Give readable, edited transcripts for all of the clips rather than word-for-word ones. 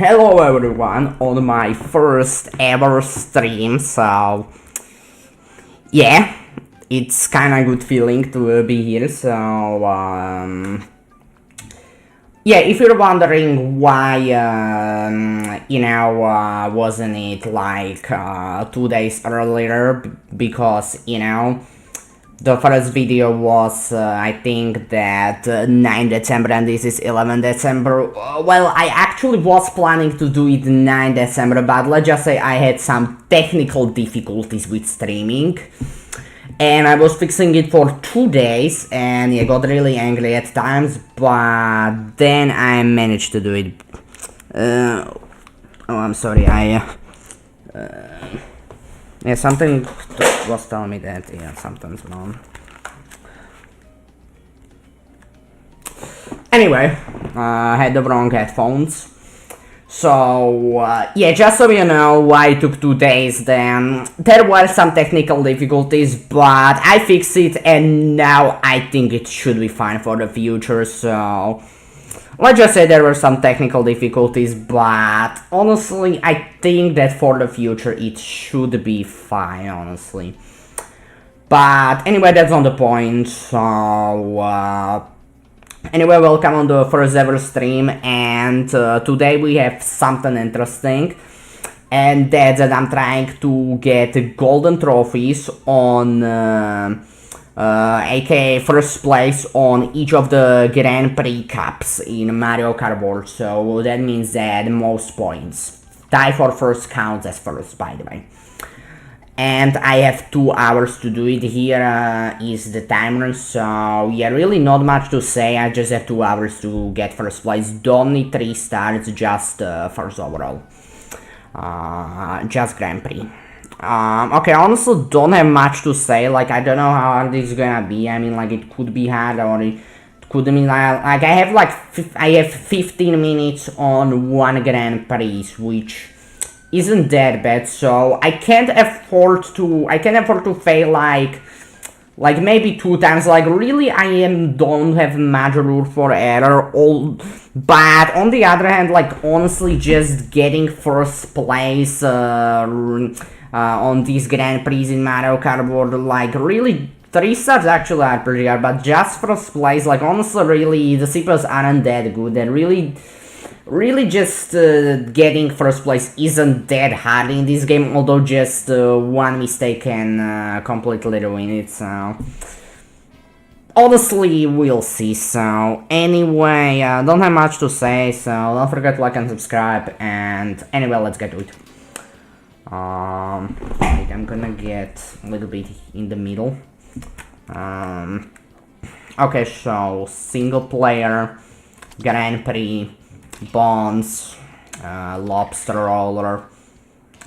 Hello everyone on my first ever stream, so yeah, it's kinda good feeling to be here, so yeah, if you're wondering why, wasn't it like 2 days earlier, because, the first video was, I think that 9 December and this is 11 December. Well, I actually was planning to do it 9 December, but let's just say I had some technical difficulties with streaming. And I was fixing it for 2 days, and I got really angry at times, but then I managed to do it. I'm sorry, yeah, something was telling me that, yeah, something's wrong. Anyway, I had the wrong headphones. So, yeah, just so you know why it took 2 days then. There were some technical difficulties, but I fixed it and now I think it should be fine for the future, so let's just say there were some technical difficulties, but honestly, I think that for the future it should be fine, honestly. But anyway, that's not the point, so anyway, welcome on the first ever stream, and today we have something interesting, and that's that I'm trying to get golden trophies on aka first place on each of the Grand Prix Cups in Mario Kart World, so that means that most points. Tie for first counts as first, by the way. And I have 2 hours to do it. Here is the timer, so yeah, really not much to say. I just have 2 hours to get first place. Don't need 3 stars, just first overall. Just Grand Prix. Okay, honestly don't have much to say, like I don't know how hard it's gonna be. I mean, like it could be hard or it could mean like I have 15 minutes on one Grand Prix, which isn't that bad, so I can't afford to fail like maybe 2 times. Like really don't have much room for error, but on the other hand, like honestly just getting first place on these Grand Prix in Mario Kart World, like really 3 stars actually are pretty hard, but just first place, like honestly really the CPUs aren't that good, and really just getting first place isn't that hard in this game, although just one mistake can completely ruin it, so honestly we'll see. So anyway, don't have much to say, so don't forget to like and subscribe, and anyway, let's get to it. Wait, I'm gonna get a little bit in the middle. Okay, so single player, Grand Prix, Bonds, Lobster Roller,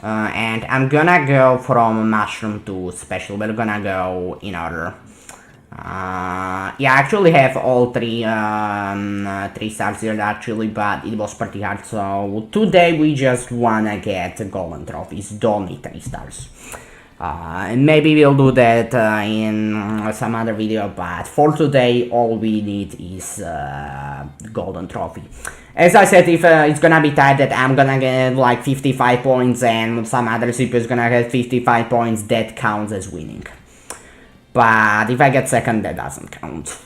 and I'm gonna go from Mushroom to Special. We're gonna go in order. Yeah, I actually have all 3 stars here actually, but it was pretty hard, so today we just wanna get golden trophies, don't need 3 stars. And maybe we'll do that in some other video, but for today all we need is golden trophy. As I said, if it's gonna be tied that I'm gonna get like 55 points and some other CPU is gonna get 55 points, that counts as winning. But if I get second, that doesn't count.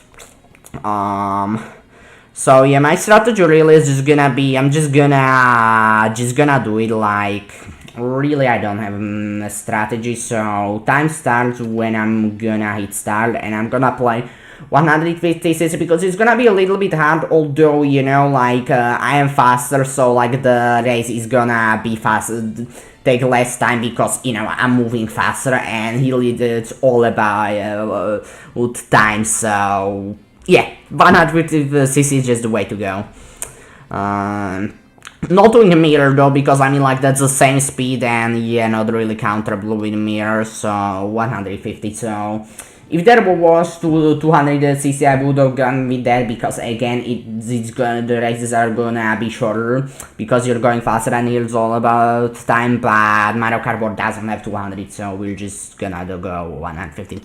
So yeah, my strategy really is just gonna be, I'm just gonna do it like, really I don't have a strategy, so time starts when I'm gonna hit start, and I'm gonna play 156 because it's gonna be a little bit hard, although like I am faster, so like the race is gonna be faster, take less time because I'm moving faster, and really it's all about time, so yeah, 156 is just the way to go. Not doing a mirror though, because I mean like that's the same speed, and yeah, not really counterable with mirror, so 150. So if there was 200cc, I would have gone with that, because again the races are gonna be shorter because you're going faster, and it's all about time. But Mario Kart World doesn't have 200, so we're just gonna go 150.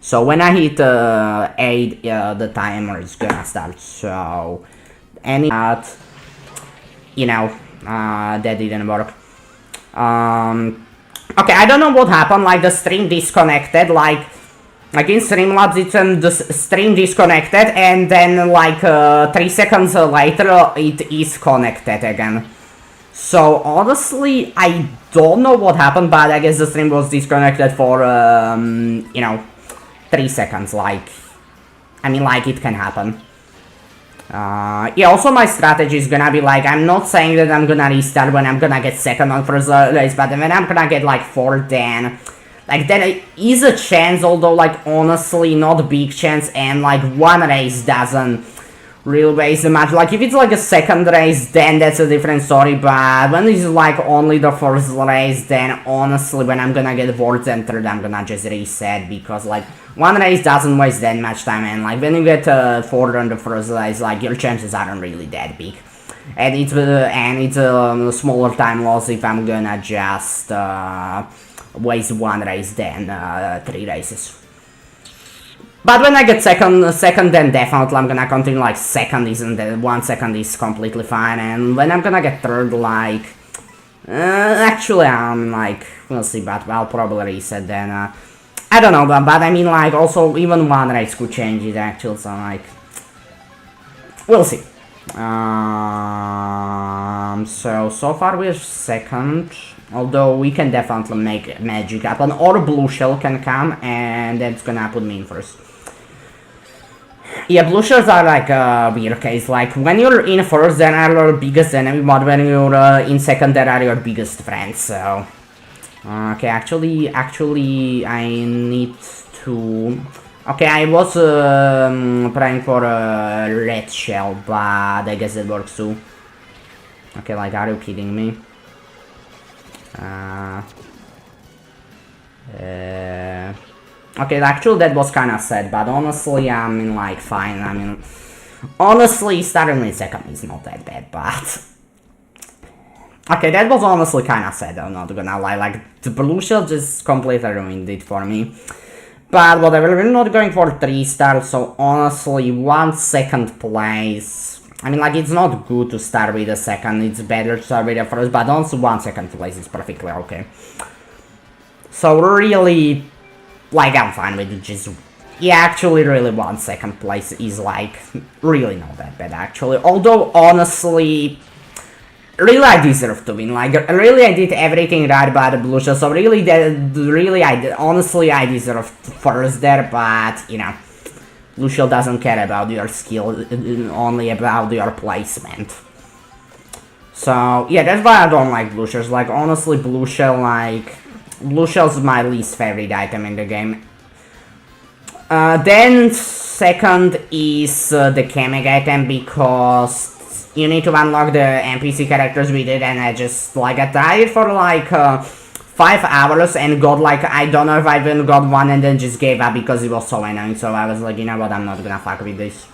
So when I hit 8, the timer is gonna start. So any that didn't work. Okay, I don't know what happened, like the stream disconnected, like in Streamlabs the stream disconnected and then like 3 seconds later it is connected again. So honestly, I don't know what happened, but I guess the stream was disconnected for, you know, 3 seconds, like, I mean, like, it can happen. Yeah, also my strategy is gonna be like, I'm not saying that I'm gonna restart when I'm gonna get second on first race, but when I'm gonna get like fourth, then like there is a chance, although like honestly not a big chance, and like one race doesn't really waste the match. Like if it's like a second race, then that's a different story, but when it's like only the first race, then honestly when I'm gonna get fourth and third, I'm gonna just reset, because like one race doesn't waste that much time, and like when you get fourth on the first race, like your chances aren't really that big, and it's a smaller time loss if I'm gonna just waste one race than 3 races. But when I get second, then definitely I'm gonna continue, like second isn't that, 1 second is completely fine, and when I'm gonna get third, like actually I'm like, we'll see, but I'll probably reset then. I don't know, but I mean, like, also even one race could change it actually, so like, we'll see. So far we're second, although we can definitely make magic happen, or Blue Shell can come, and that's gonna put me in first. Yeah, Blue Shells are like a weird case, like, when you're in first, then are your biggest enemy, but when you're in second, they are your biggest friends, so... Okay, actually, I need to... Okay, I was praying for a red shell, but I guess it works too. Okay, like, are you kidding me? Okay, actually that was kinda sad, but honestly, I mean, like, fine, I mean... Honestly, starting with second is not that bad, but... Okay, that was honestly kinda sad, I'm not gonna lie, like, the Blue Shell just completely ruined it for me. But whatever, we're not going for 3 stars, so honestly, 1 second place... I mean, like, it's not good to start with a second, it's better to start with a first, but also 1 second place is perfectly okay. So really, like, I'm fine with it, just... Yeah, actually, really 1 second place is, like, really not that bad, actually. Although, honestly... Really, I deserve to win. Like, really, I did everything right by the Blue Shell. So really, honestly, I deserve first there. But you know, Blue Shell doesn't care about your skill, only about your placement. So yeah, that's why I don't like Blue Shells. Like, honestly, Blue Shell's my least favorite item in the game. Then second is the Kamek item, because you need to unlock the NPC characters with it, and I just, like, I tried for, like, 5 hours and got, like, I don't know if I even got one, and then just gave up because it was so annoying, so I was like, you know what, I'm not gonna fuck with this.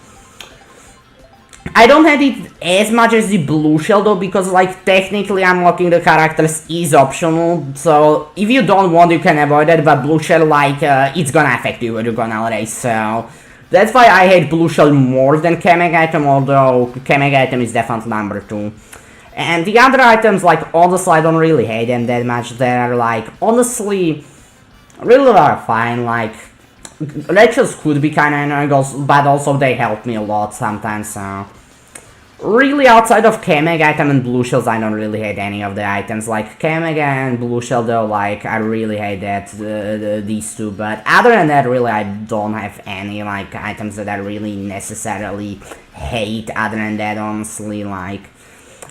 I don't have it as much as the Blue Shell, though, because, like, technically unlocking the characters is optional, so if you don't want, you can avoid it, but Blue Shell, like, it's gonna affect you when you're gonna race, so... That's why I hate Blue Shell more than Kamek item, although Kamek item is definitely number 2. And the other items, like, honestly, I don't really hate them that much. They're, like, honestly, really are fine. Like, red shells could be kinda annoying, but also they help me a lot sometimes, so... Really, outside of Kamek item and Blue Shells, I don't really hate any of the items. Like, Kamek and Blue Shell, though, like, I really hate that, these two. But other than that, really, I don't have any, like, items that I really necessarily hate. Other than that, honestly, like...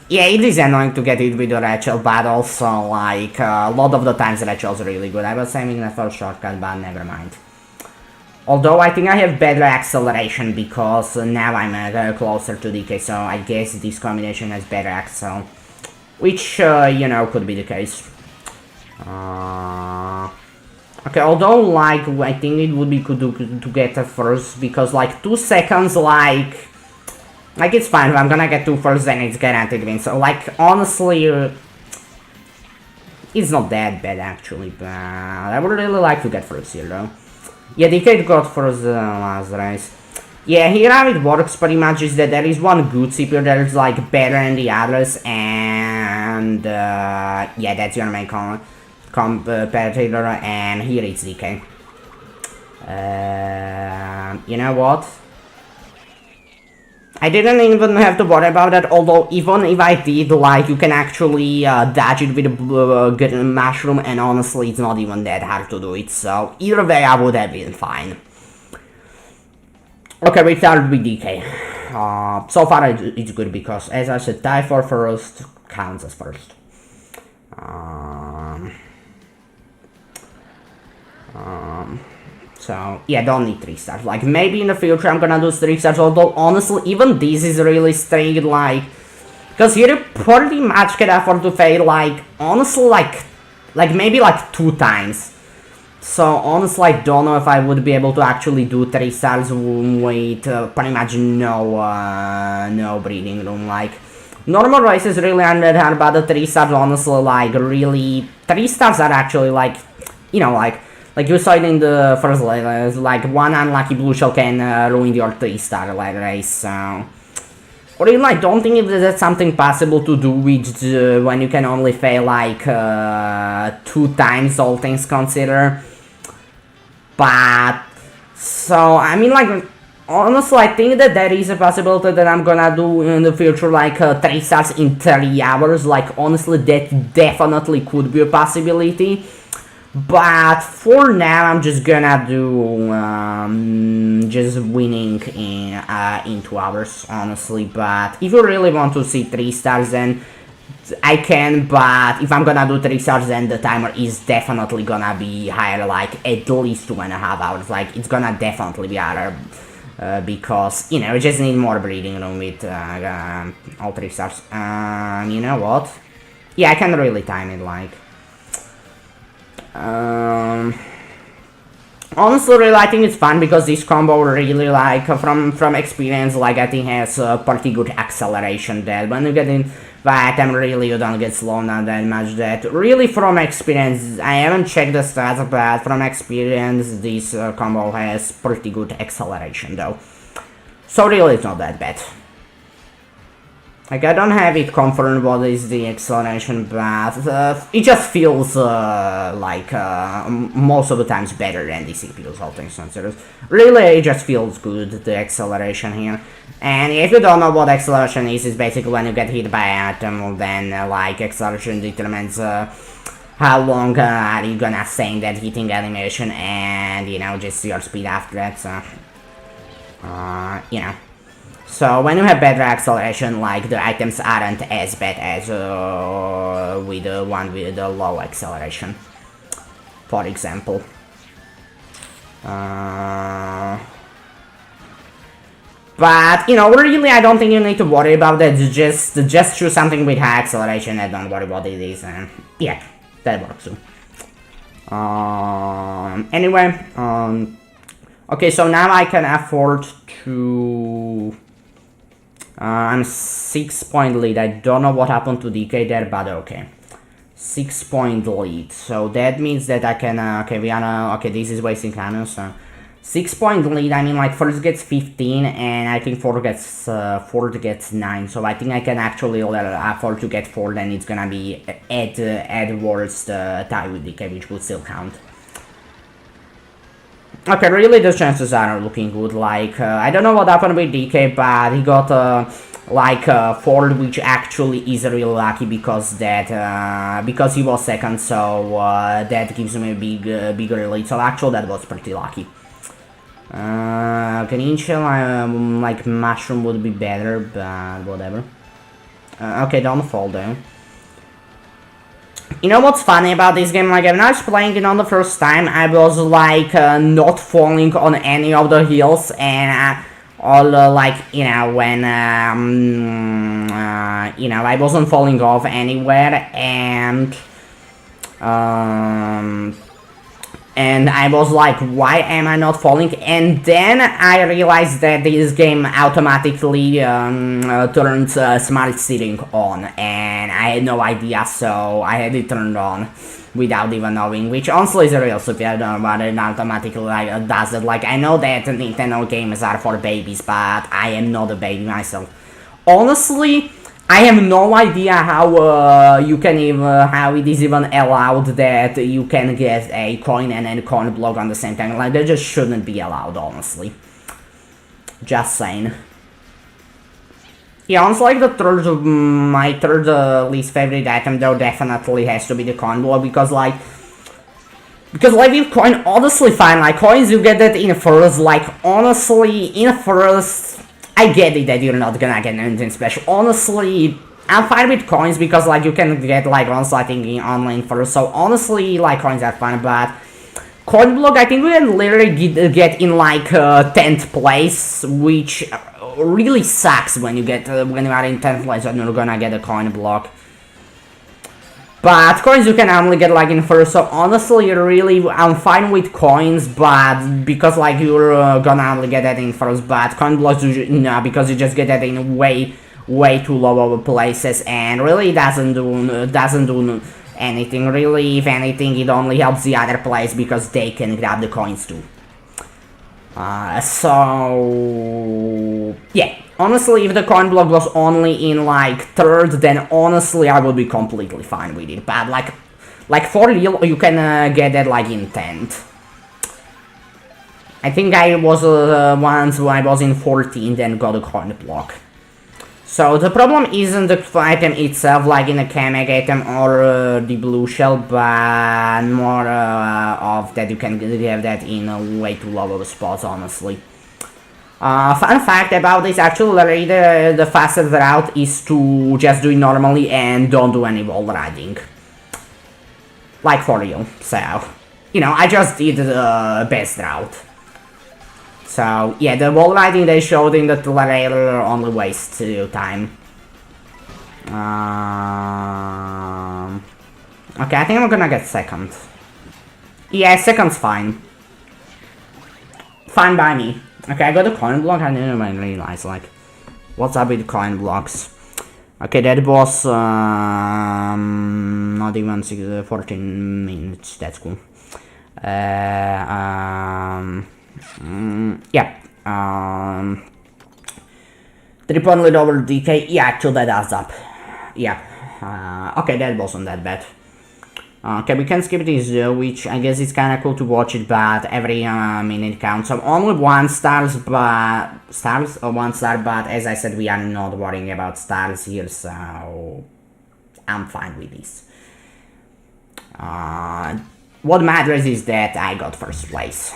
Yeah, it is annoying to get it with the red shell, but also, like, a lot of the times red shell's really good. I was saving that for a shortcut, but never mind. Although I think I have better acceleration because now I'm closer to DK, so I guess this combination has better accel. Which, you know, could be the case. Okay, although, like, I think it would be good to get a first, because, like, 2 seconds, like, it's fine. If I'm gonna get 2 first, then it's guaranteed win. So, like, honestly, it's not that bad, actually, but I would really like to get first here, though. Yeah, DK got first last race. Yeah, here how it works pretty much is that there is one good CPU that is like better than the others, and yeah, that's your main competitor, and here it's DK. You know what? I didn't even have to worry about that, although even if I did, like, you can actually dodge it with a good mushroom, and honestly, it's not even that hard to do it, so either way, I would have been fine. Okay, we start with DK. So far, it's good because, as I said, tie for first counts as first. So, yeah, don't need 3 stars. Like, maybe in the future I'm gonna do 3 stars, although, honestly, even this is really strange, like... Because here you pretty much can afford to fail, like, honestly, like maybe, like, 2 times. So, honestly, I don't know if I would be able to actually do 3 stars with pretty much no breeding room, like... Normal races really aren't that hard, but the 3 stars, honestly, like, really... 3 stars are actually, like, you know, like you saw it in the first like one unlucky blue shell can ruin your 3-star like race, so... Really, I don't think that's something possible to do with when you can only fail like 2 times, all things considered. But... So, I mean, like, honestly, I think that there is a possibility that I'm gonna do in the future like 3 stars in 3 hours, like, honestly, that definitely could be a possibility. But for now, I'm just gonna do just winning in 2 hours, honestly. But if you really want to see 3 stars, then I can. But if I'm gonna do 3 stars, then the timer is definitely gonna be higher, like at least 2.5 hours. Like, it's gonna definitely be higher because, you know, you just need more breeding room with all 3 stars. You know what? Yeah, I can really time it, like. Honestly, really, I think it's fun because this combo really, like, from experience, like, I think has pretty good acceleration that when you get in the item, really, you don't get slowed down that much. That really, from experience, I haven't checked the stats, but from experience, this combo has pretty good acceleration, though. So really, it's not that bad. Like, I don't have it confirmed what is the acceleration, but it just feels like most of the times better than the CPU's, all things considered. Really, it just feels good, the acceleration here. And if you don't know what acceleration is, it's basically when you get hit by an item, then like acceleration determines how long are you gonna stay in that hitting animation, and, you know, just your speed after that, so... you know. So when you have better acceleration, like, the items aren't as bad as with the one with the low acceleration, for example. But, you know, really, I don't think you need to worry about that. Just choose something with high acceleration and don't worry what it is, and yeah, that works too. Anyway, okay, so now I can afford to... I'm 6-point lead. I don't know what happened to DK there, but okay. 6-point lead. So that means that I can, okay, we are, okay, this is wasting cannon, so... 6-point lead, I mean, like, first gets 15, and I think fourth gets 9, so I think I can actually afford to get 4, then it's gonna be at worst tie with DK, which would still count. Okay, really, the chances are looking good. Like, I don't know what happened with DK, but he got, like, 4th, which actually is really lucky because that, because he was 2nd, so, that gives him a bigger lead. So, actually, that was pretty lucky. Green shell, like, mushroom would be better, but whatever. Okay, don't fall down. You know what's funny about this game? Like, when I was playing it on the first time, I was, like, not falling on any of the hills, and all, like, you know, when, you know, I wasn't falling off anywhere, and and I was like, why am I not falling? And then I realized that this game automatically turns smart seating on, and I had no idea, so I had it turned on without even knowing, which honestly is a real stupid. I don't know why it automatically does it. Like, I know that Nintendo games are for babies, but I am not a baby myself. Honestly, I have no idea how you can even how it is even allowed that you can get a coin and a coin block on the same time. Like, that just shouldn't be allowed, honestly. Just saying. Yeah, honestly, like my third least favorite item though definitely has to be the coin block, because like with coin, honestly fine, like coins you get that in first, like honestly in first I get it that you're not gonna get anything special. Honestly, I'm fine with coins because like you can get like honestly I think in online first, so honestly like coins are fine, but coin block I think we can literally get in like 10th place, which really sucks when you get when you are in 10th place and you're gonna get a coin block. But coins you can only get like in first, so honestly really I'm fine with coins, but because like you're gonna only get that in first, but coin blocks no, because you just get that in way too low of places, and really doesn't do anything. Really, if anything, it only helps the other players because they can grab the coins too. So yeah, honestly, if the coin block was only in like third, then honestly I would be completely fine with it. But like for real, you can get that like in 10th. I think I was once when I was in 14th and got a coin block. So the problem isn't the item itself, like in a Kamek item or the blue shell, but more of that you can have that in way too low of spots, honestly. Fun fact about this, actually the fastest route is to just do it normally and don't do any wall riding. Like for real, so, you know, I just did the best route. So, yeah, the wall riding they showed in the trailer only wastes time. Okay, I think I'm gonna get second. Yeah, second's fine. Fine by me. Okay, I got a coin block, I didn't even realize, like, what's up with coin blocks? Okay, that was, not even 14 minutes, that's cool. Yeah, 3 point lead over DK, yeah, actually that adds up. Yeah, okay, that wasn't that bad. Okay, we can skip this, which I guess is kinda cool to watch it, but every minute counts. So only 1 star, but as I said, we are not worrying about stars here, so I'm fine with this. What matters is that I got first place.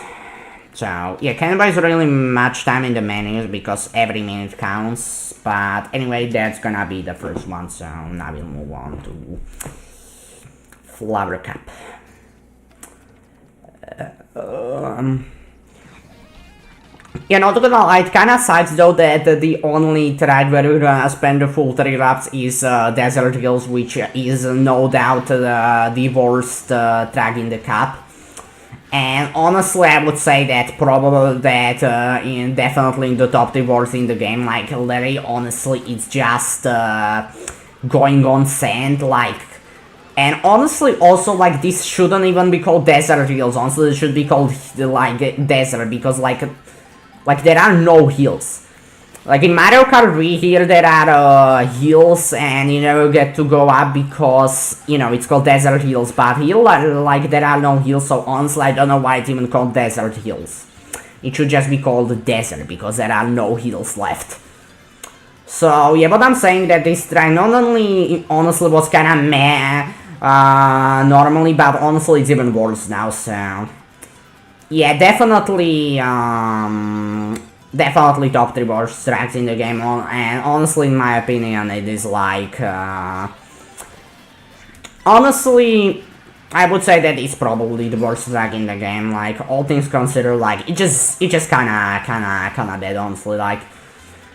So, yeah, can't waste really much time in the menus because every minute counts. But anyway, that's gonna be the first one, so now we'll move on to Flower Cup. Yeah, not gonna lie, it kinda sucks though that the only track where we're gonna spend the full 3 laps is Desert Hills, which is no doubt the worst track in the cup. And honestly, I would say that probably that definitely in the top 3 worst in the game. Like, Larry, honestly, it's just going on sand, like. And honestly, also, like, this shouldn't even be called Desert Hills. Honestly, it should be called, like, Desert, because, like, there are no hills. Like, in Mario Kart Wii here, there are hills, and you never get to go up because, you know, it's called Desert Hills. But here, like, there are no hills, so honestly, I don't know why it's even called Desert Hills. It should just be called Desert, because there are no hills left. So, yeah, but I'm saying that this track not only, honestly, was kinda meh, normally, but honestly it's even worse now, so yeah, definitely definitely top 3 worst tracks in the game, and honestly in my opinion it is like honestly I would say that it's probably the worst track in the game, like all things considered. Like it just kinda dead, honestly. Like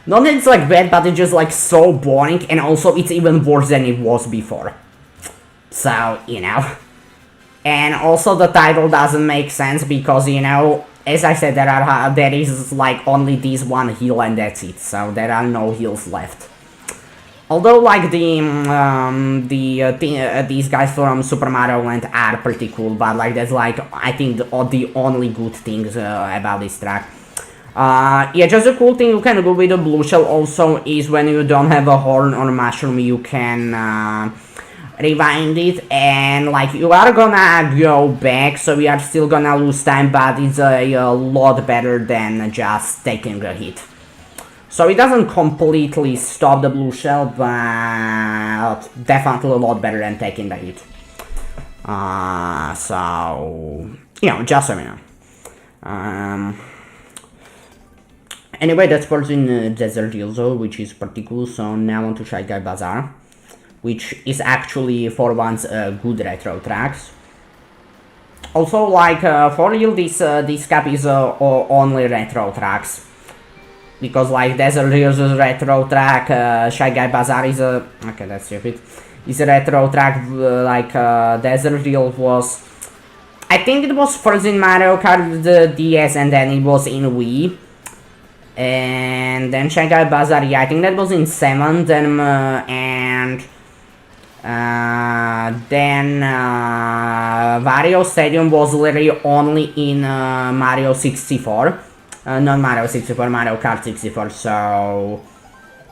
not that it's like bad, but it's just like so boring, and also it's even worse than it was before. So, you know. And also the title doesn't make sense because, you know, as I said, there is like only this one heal and that's it. So there are no heals left. Although like these guys from Super Mario Land are pretty cool, but like that's like I think the only good things about this track. Yeah, just a cool thing you can do with the blue shell also is when you don't have a horn or mushroom, you can rewind it, and like you are gonna go back, so we are still gonna lose time, but it's a lot better than just taking a hit. So it doesn't completely stop the blue shell, but definitely a lot better than taking the hit. So, you know, just so you know. Anyway, that's for in Desert Hills, which is pretty cool. So now on to Shy Guy Bazaar, which is actually for once good retro tracks. Also, like for real, this cap is only retro tracks. Because like Desert Hills is a retro track, Shy Guy Bazaar is a... Okay, that's stupid. It's a retro track, like Desert Hills was... I think it was first in Mario Kart the DS and then it was in Wii. And then Shy Guy Bazaar, yeah, I think that was in 7th, then Wario Stadium was literally only in Mario 64. Not Mario 64, Mario Kart 64, so...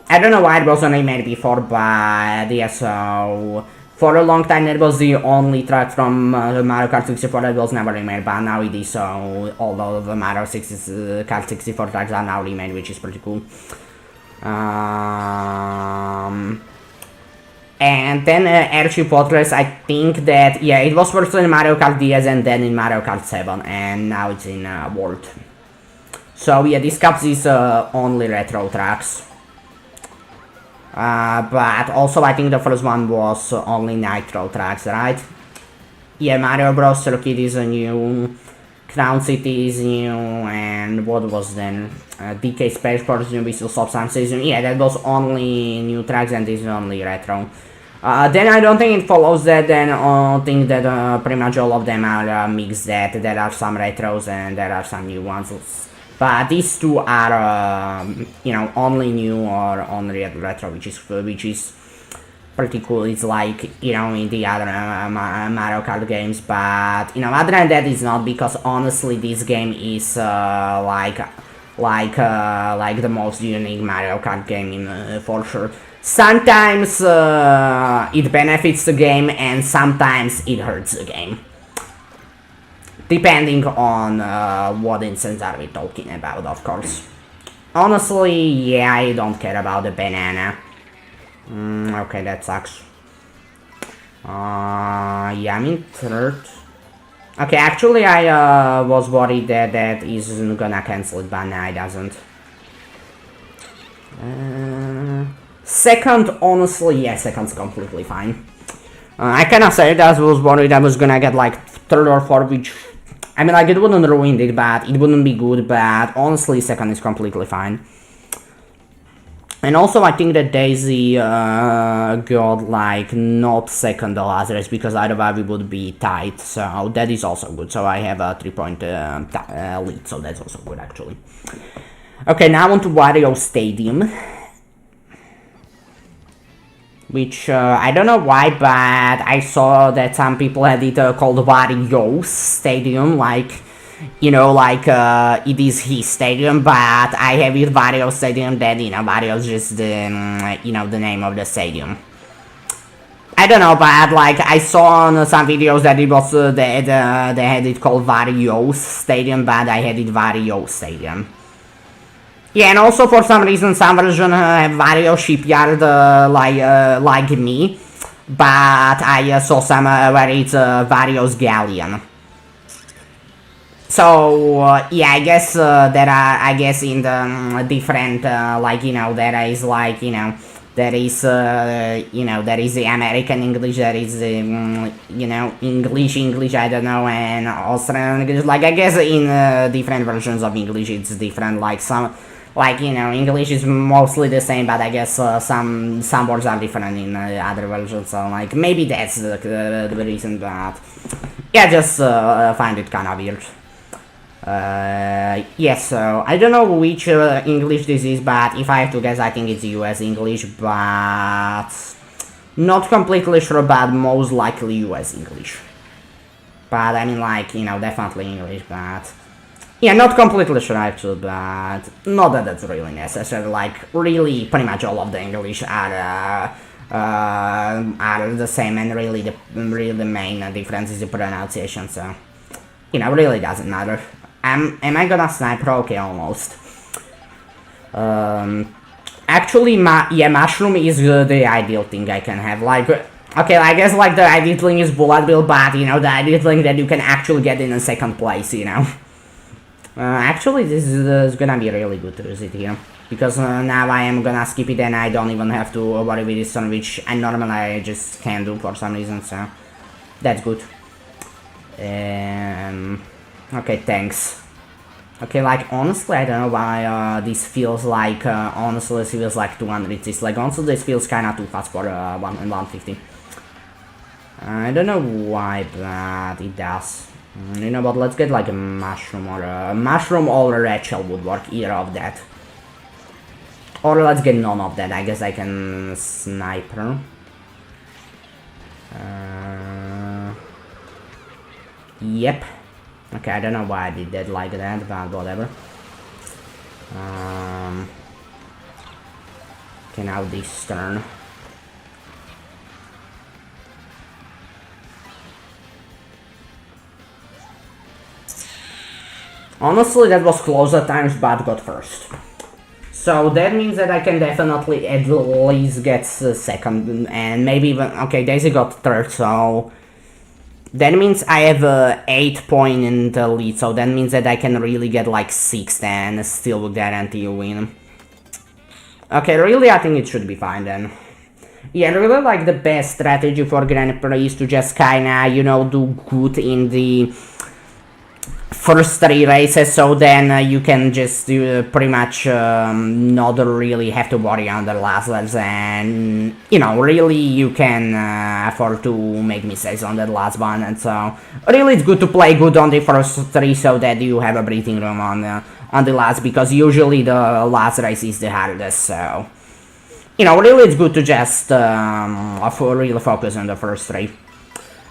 I don't know why it was only made before, but yeah, so... For a long time that was the only track from Mario Kart 64 that was never remade, but now it is, so all of the Mario Kart 64 tracks are now remade, which is pretty cool. And then Airship Fortress, I think that, yeah, it was first in Mario Kart DS and then in Mario Kart 7, and now it's in World. So yeah, this cups is only retro tracks. But also I think the first one was only Nitro tracks, right? Yeah, Mario Bros. Circuit is new, Crown City is new, and what was then? DK Space Force New Whistle Substance is new. Yeah, that was only new tracks and this is only retro. Then I don't think it follows that, then I think that pretty much all of them are mixed, that there are some retros and there are some new ones. But these two are, you know, only new or only retro, which is pretty cool. It's like, you know, in the other Mario Kart games, but you know, other than that, it's not, because honestly, this game is like the most unique Mario Kart game for sure. Sometimes it benefits the game, and sometimes it hurts the game. Depending on what instance are we talking about, of course. Honestly, yeah, I don't care about the banana. Okay, that sucks. Yeah, I'm in 3rd. Okay, actually, I was worried that that isn't gonna cancel it, but no, it doesn't. 2nd, honestly, yeah, 2nd's completely fine. I kinda said I was worried I was gonna get like 3rd or 4th, which... I mean, like, it wouldn't ruin it, but it wouldn't be good, but honestly, 2nd is completely fine. And also, I think that Daisy got, like, not 2nd the last race, because otherwise we would be tied, so that is also good. So I have a 3-point lead, so that's also good, actually. Okay, now on to Wario Stadium. Which, I don't know why, but I saw that some people had it called Wario Stadium, like, you know, like, it is his stadium, but I have it Wario Stadium, that, you know, Wario's just the, you know, the name of the stadium. I don't know, but, like, I saw on some videos that it was, they had it called Wario Stadium, but I had it Wario Stadium. Yeah, and also for some reason some version have Wario Shipyard like me, but I saw some where it's Wario's Galleon. So yeah, I guess there are, I guess in the different like, you know, there is like, you know, there is you know, there is the American English, there is you know, English, I don't know, and Australian English. Like, I guess in different versions of English it's different, like some, like, you know, English is mostly the same, but I guess some words are different in other versions, so like maybe that's the reason, but Yeah, just find it kind of weird. Yes, so I don't know which English this is, but if I have to guess, I think it's US English, but not completely sure, but most likely US English. But I mean, like, you know, definitely English, but yeah, not completely sure actually, but not that that's really necessary. Like, really, pretty much all of the English are the same, and really the main difference is the pronunciation. So, you know, really doesn't matter. Am I gonna sniper? Okay, almost. Actually, yeah, mushroom is the ideal thing I can have. Like, okay, I guess like the ideal thing is bullet bill, but you know, the ideal thing that you can actually get in a second place. You know. Actually, this is gonna be really good to use it here. Because now I am gonna skip it and I don't even have to worry with this one, which I normally just can't do for some reason, so that's good. Okay, thanks. Okay, like, honestly, I don't know why this feels like, honestly, this feels like 200. It's like, honestly, this feels kinda too fast for 150. I don't know why, but it does. You know, but let's get like a mushroom or a red shell would work, either of that. Or let's get none of that. I guess I can sniper. Yep. Okay, I don't know why I did that like that, but whatever. Okay, now this turn. Honestly, that was close at times, but got first. So that means that I can definitely at least get second, and maybe even... Okay, Daisy got third, so... That means I have 8 point in the lead, so that means that I can really get like 6th and still guarantee a win. Okay, really I think it should be fine then. Yeah, really like the best strategy for Grand Prix is to just kinda, you know, do good in the first 3 races, so then you can just pretty much not really have to worry on the last laps, and you know, really you can afford to make mistakes on that last one, and so really it's good to play good on the first 3 so that you have a breathing room on the last, because usually the last race is the hardest, so you know, really it's good to just really focus on the first 3.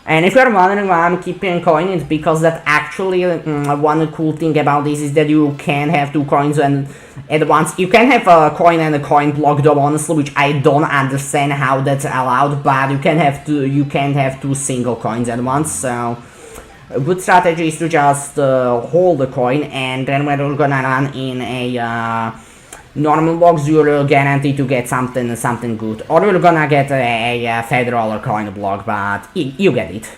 And if you're wondering why I'm keeping a coin, it's because that actually one cool thing about this is that you can have 2 coins and at once. You can have a coin and a coin block though, honestly, which I don't understand how that's allowed, but you can have two single coins at once. So a good strategy is to just hold the coin, and then when you're gonna run in a normal box, you're guaranteed to get something good, or you're gonna get a federal or coin block, but you get it.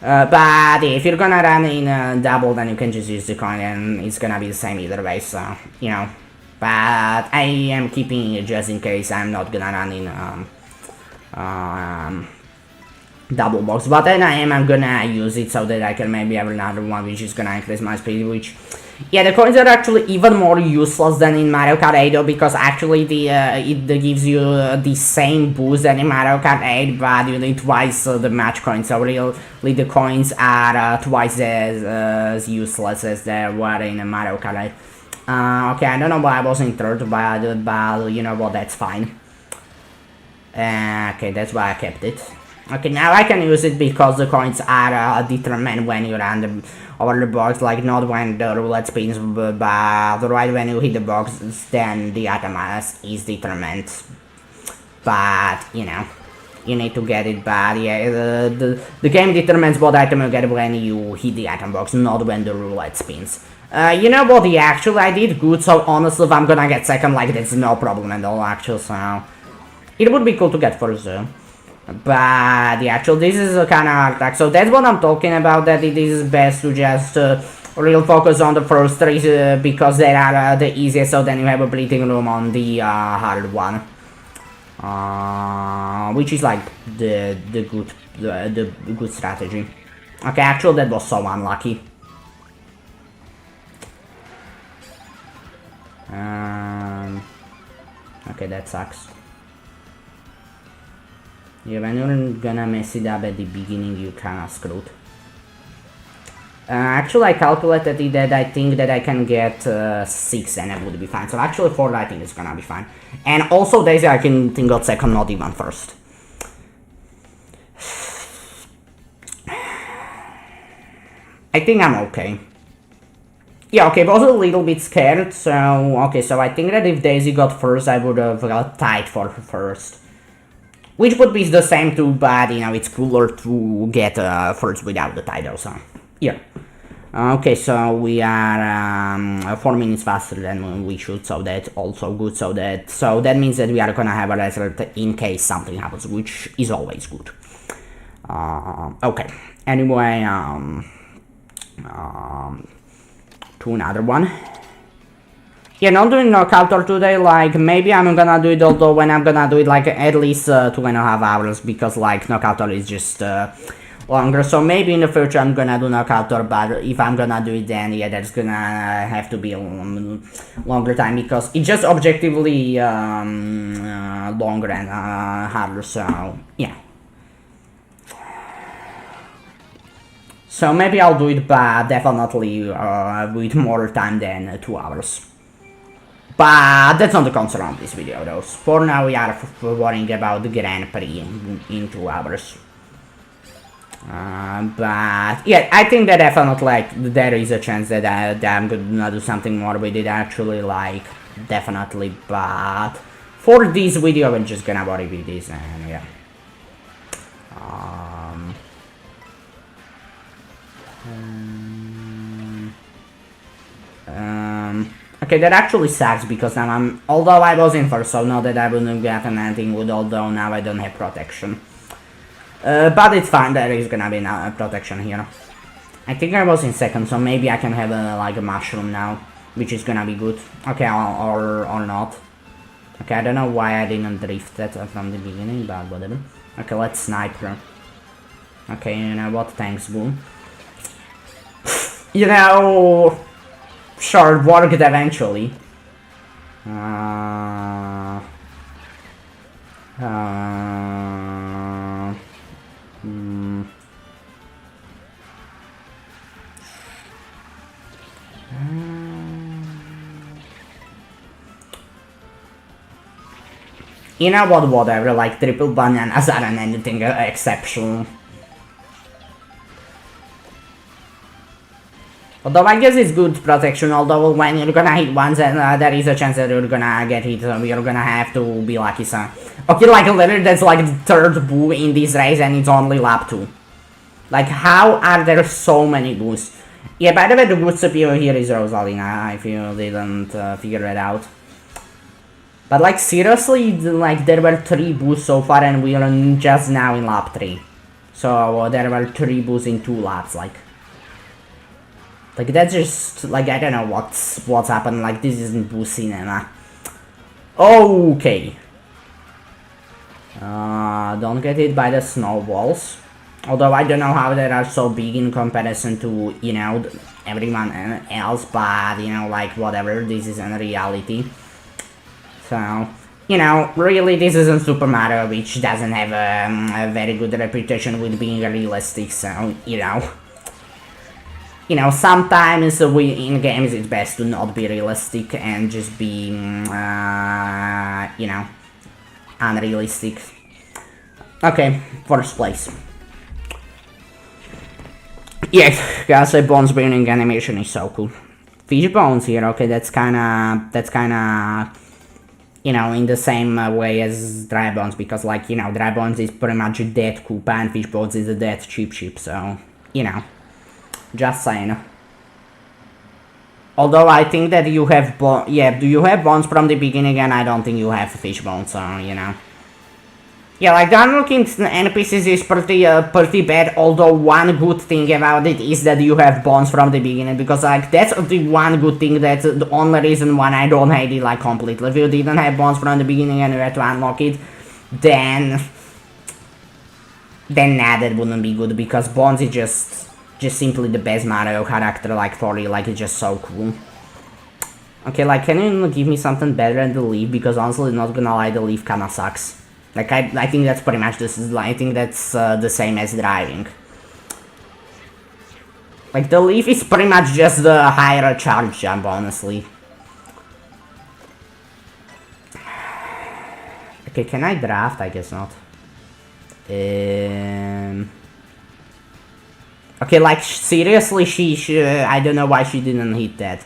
But if you're gonna run in double, then you can just use the coin and it's gonna be the same either way, so you know. But I am keeping it just in case I'm not gonna run in double box, but then I'm gonna use it so that I can maybe have another one which is gonna increase my speed, which... Yeah, the coins are actually even more useless than in Mario Kart 8 though, because actually it gives you the same boost than in Mario Kart 8, but you need twice the match coins, so really the coins are twice as useless as they were in Mario Kart 8. Okay, I don't know why I was in third, but you know what, that's fine. Okay, that's why I kept it. Okay, now I can use it because the coins are determined when you run over the box, like not when the roulette spins, but right when you hit the box, then the item is determined. But, you know, you need to get it, but yeah, the game determines what item you get when you hit the item box, not when the roulette spins. You know what, yeah, actually I did good, so honestly if I'm gonna get second, like, that's no problem at all, actually, so... It would be cool to get first, though. But yeah, actually this is a kind of hard track, so that's what I'm talking about, that it is best to just real focus on the first 3 because they are the easiest, so then you have a breathing room on the hard one, which is like the good strategy. Okay, actually that was so unlucky. Okay, that sucks. Yeah, when you're gonna mess it up at the beginning, you kinda screwed. Actually, I calculated it that I think that I can get 6 and it would be fine. So actually 4 I think is gonna be fine. And also Daisy I can think got second, not even first. I think I'm okay. Yeah, okay, but I was a little bit scared, so... Okay, so I think that if Daisy got first, I would have got tied for first. Which would be the same too, but, you know, it's cooler to get first without the title, so... Yeah. Okay, so we are 4 minutes faster than we should, so that's also good, so that means that we are gonna have a result in case something happens, which is always good. Okay, anyway, to another one. Yeah, not doing knockout or today, like, maybe I'm gonna do it, although when I'm gonna do it, like, at least 2.5 hours, because, like, knockout is just longer, so maybe in the future I'm gonna do knockout, but if I'm gonna do it, then, yeah, that's gonna have to be a longer time, because it's just objectively longer and harder, so, yeah. So maybe I'll do it, but definitely with more time than 2 hours. But that's not the concern of this video, though. For now, we are worrying about the Grand Prix in 2 hours. But yeah, I think that definitely, like, there is a chance that I'm gonna do something more with it, actually, like, definitely. But for this video, I'm just gonna worry with this, and yeah. Okay, that actually sucks, because now although I was in first, so now that I wouldn't get anything good, although now I don't have protection. But it's fine, there is gonna be now a protection here. I think I was in second, so maybe I can have like a mushroom now, which is gonna be good. Okay, or not. Okay, I don't know why I didn't drift that from the beginning, but whatever. Okay, let's snipe her. Okay, you know what, thanks, boom. You know... Sure, it worked eventually. You know what, whatever, like triple bananas aren't anything exceptional. Although I guess it's good protection, although when you're gonna hit once, there is a chance that you're gonna get hit, so you're gonna have to be lucky, so... Okay, like literally that's like the third boo in this race and it's only lap 2. Like, how are there so many boos? Yeah, by the way, the good CPU here is Rosalina, if you didn't figure it out. But like, seriously, like, there were 3 boos so far and we are just now in lap 3. So, there were 3 boos in 2 laps, like... Like, that's just, like, I don't know what's happened, like, this isn't boo cinema. Okay. Don't get hit by the snowballs. Although I don't know how they are so big in comparison to, you know, everyone else, but, you know, like, whatever, this is in reality. So, you know, really, this isn't Super Mario, which doesn't have a very good reputation with being realistic, so, you know. You know, sometimes in games it's best to not be realistic and just be, you know, unrealistic. Okay, first place. Yeah, gotta say, Bones burning animation is so cool. Fish bones here, okay, that's kinda, you know, in the same way as Dry Bones, because, like, you know, Dry Bones is pretty much a dead Koopa and Fish Bones is a dead Chip, so, you know. Just saying. Although I think that you have do you have bones from the beginning, and I don't think you have fish bones, so, you know. Yeah, like, the unlocking NPCs is pretty bad, although one good thing about it is that you have bones from the beginning, because, like, that's the one good thing, that's the only reason why I don't hate it, like, completely. If you didn't have bones from the beginning and you had to unlock it, then nah, that wouldn't be good, because bones is just simply the best Mario character, like, for real, like, it's just so cool. Okay, like, can you give me something better than the leaf, because honestly, not gonna lie, the leaf kinda sucks. Like, I think that's pretty much this, I think that's the same as driving. Like, the leaf is pretty much just the higher charge jump, honestly. Okay, can I draft? I guess not. Okay, like, seriously, I don't know why she didn't hit that.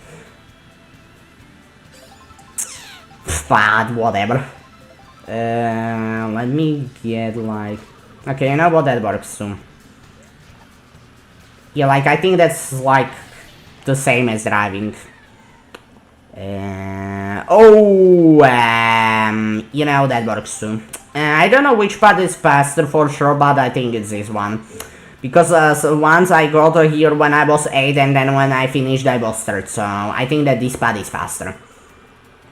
But, whatever. Let me get, like... Okay, you know what, that works too. Yeah, like, I think that's, like, the same as driving. You know, that works too. I don't know which part is faster for sure, but I think it's this one. Because so once I got here when I was 8, and then when I finished I was 3rd, so I think that this part is faster.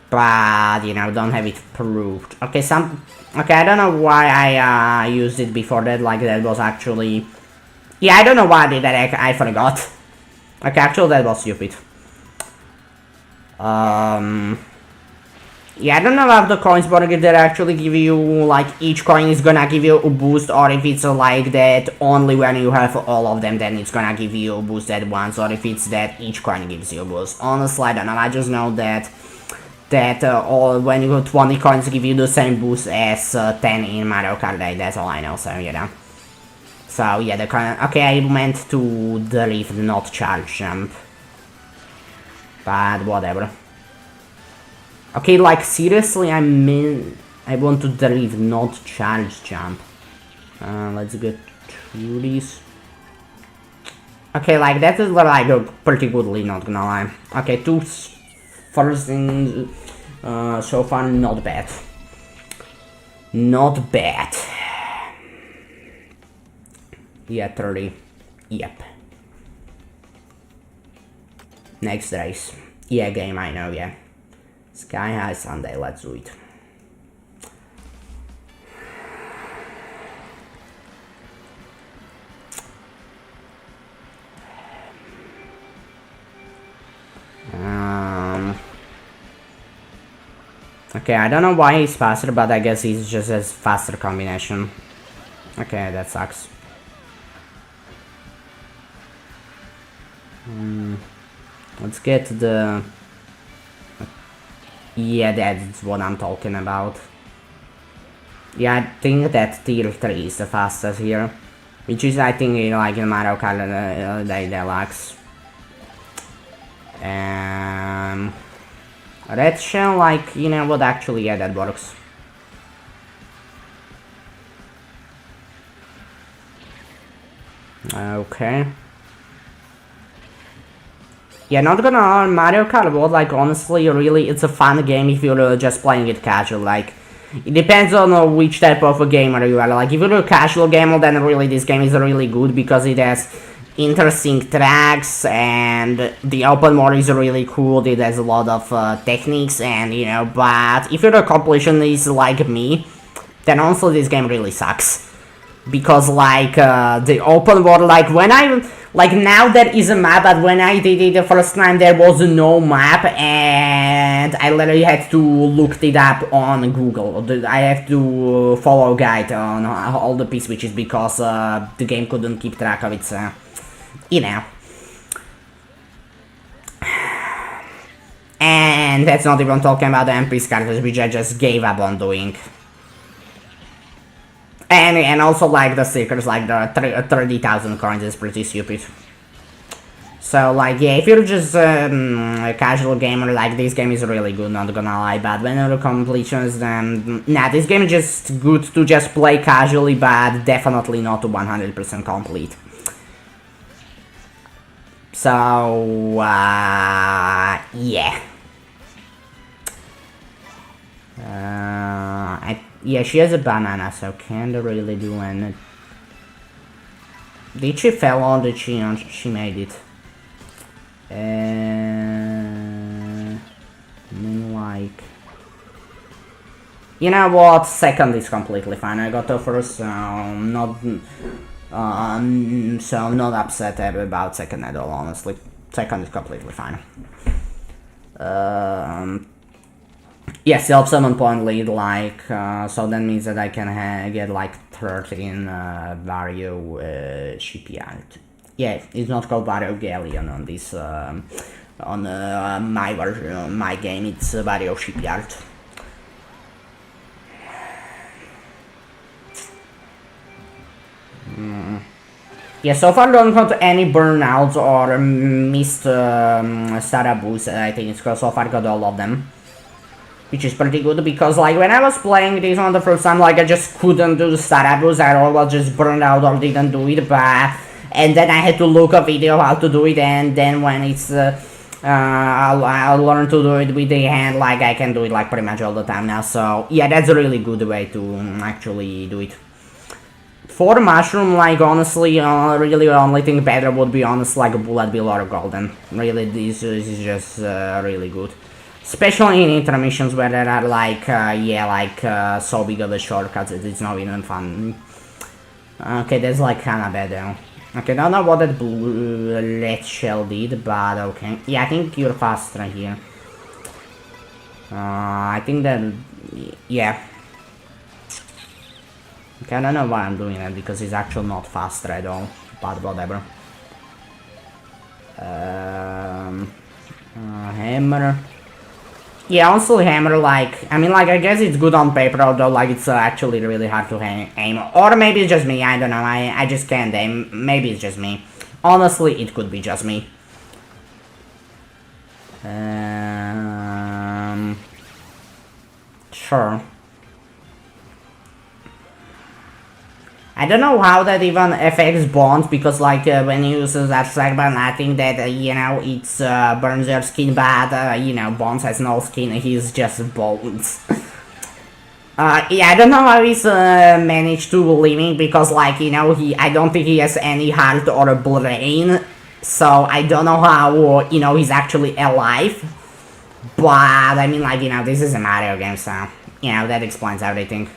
But, you know, don't have it proved. Okay, I don't know why I used it before that, like, that was actually... Yeah, I don't know why I did that, I forgot. Okay, actually, that was stupid. Yeah, I don't know about the coins, but if they actually give you, like, each coin is gonna give you a boost, or if it's like that only when you have all of them, then it's gonna give you a boost at once, or if it's that each coin gives you a boost. Honestly, I don't know, I just know that when you got 20 coins give you the same boost as 10 in Mario Kart 8, that's all I know, so, you know. So, yeah, the coin... Okay, I meant to drift, not charge jump. But, whatever. Okay, like, seriously, I want to drift, not charge jump. Let's get through this. Okay, like, that is like a pretty good lead, not gonna lie. Okay, 2 first things so far, not bad. Not bad. Yeah, 30. Yep. Next race. Yeah, game, I know, yeah. Sky High Sunday, let's do it. Okay, I don't know why he's faster, but I guess he's just a faster combination. Okay, that sucks. Let's get the... Yeah, that's what I'm talking about. Yeah, I think that tier 3 is the fastest here. Which is, I think, like in Mario Kart Deluxe. Red Shell, like, you know what, actually, yeah, that works. Okay. Yeah, not gonna lie, Mario Kart World, like, honestly, really, it's a fun game if you're just playing it casual, like, it depends on which type of a gamer you are, like, if you're a casual gamer, then really this game is really good, because it has interesting tracks, and the open world is really cool, it has a lot of techniques, and, you know, but if you're a completionist like me, then honestly this game really sucks. Because, like, the open world, like, when like, now there is a map, but when I did it the first time, there was no map, and I literally had to look it up on Google. I have to follow a guide on all the P-switches, because the game couldn't keep track of its, you know. And that's not even talking about the MP characters, which I just gave up on doing. And also, like, the stickers, like, the 30,000 coins is pretty stupid. So, like, yeah, if you're just a casual gamer, like, this game is really good, not gonna lie, but when you're a completionist, then, nah, this game is just good to just play casually, but definitely not to 100% complete. So, yeah. Yeah, she has a banana, so can't really do anything. Did she fell or did she made it? Like... You know what? Second is completely fine. I got the first, so not upset about second at all, honestly. Second is completely fine. Yeah, still 7 point lead, like, so that means that I can get like 13 Vario shipyard. Yeah, it's not called Wario Galleon on this, on my version, my game, it's Wario Shipyard. Yeah, so far don't got any burnouts or missed startup boosts. I think it's so far got all of them, which is pretty good because like when I was playing this one the first time, like I just couldn't do the startup boost at all. I just burned out or didn't do it, but and then I had to look a video how to do it, and then when it's I'll learn to do it with the hand, like I can do it like pretty much all the time now. So yeah, that's a really good way to actually do it. For mushroom, like honestly, really the only thing better would be honest like a bullet bill or a golden. Really, this is just really good, especially in intermissions where there are like yeah, like so big of a shortcuts. It's not even fun. Okay, that's like kinda bad though. Okay, don't know what that blue red shell did, but okay. Yeah, I think you're faster here. I think that yeah. Okay, I don't know why I'm doing that, because it's actually not faster at all, but whatever. Hammer. Yeah, also hammer, like, I mean, like, I guess it's good on paper, although, like, it's actually really hard to aim. Or maybe it's just me, I don't know, I just can't aim. Maybe it's just me. Honestly, it could be just me. Sure. I don't know how that even affects bones, because like when you use that segment, I think that you know, it's burns your skin, but you know, Bones has no skin, he's just bones. Yeah, I don't know how he's managed to living, because like, you know, I don't think he has any heart or a brain, so I don't know how, you know, he's actually alive. But I mean, like, you know, this is a Mario game, so you know, that explains everything.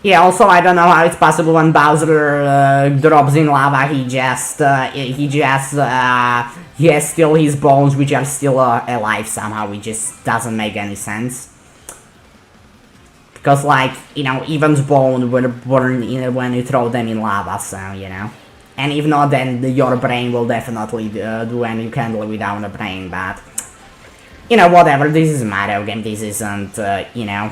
Yeah, also I don't know how it's possible when Bowser drops in lava, he has still his bones, which are still alive somehow. It just doesn't make any sense. Because like, you know, Evan's bone will burn when you throw them in lava, so, you know. And if not, then your brain will definitely do, and you can't live without a brain, but you know, whatever, this is a Mario game, this isn't, you know,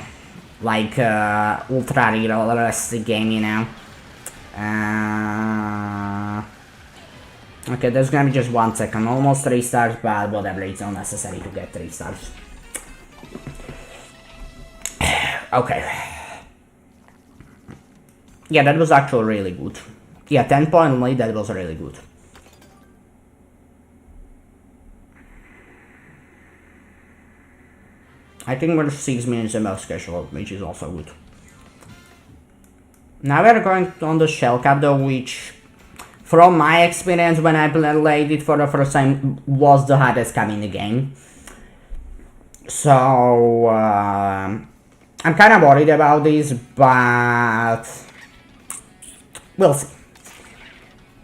like ultra realistic game, you know. Okay, there's gonna be just 1 second, almost 3 stars, but whatever, it's not necessary to get 3 stars. Okay. Yeah, that was actually really good. Yeah, 10-point lead, that was really good. I think we're 6 minutes above schedule, which is also good. Now we're going on the shell cap though, which, from my experience when I played it for the first time, was the hardest cap in the game. So, I'm kind of worried about this, but we'll see.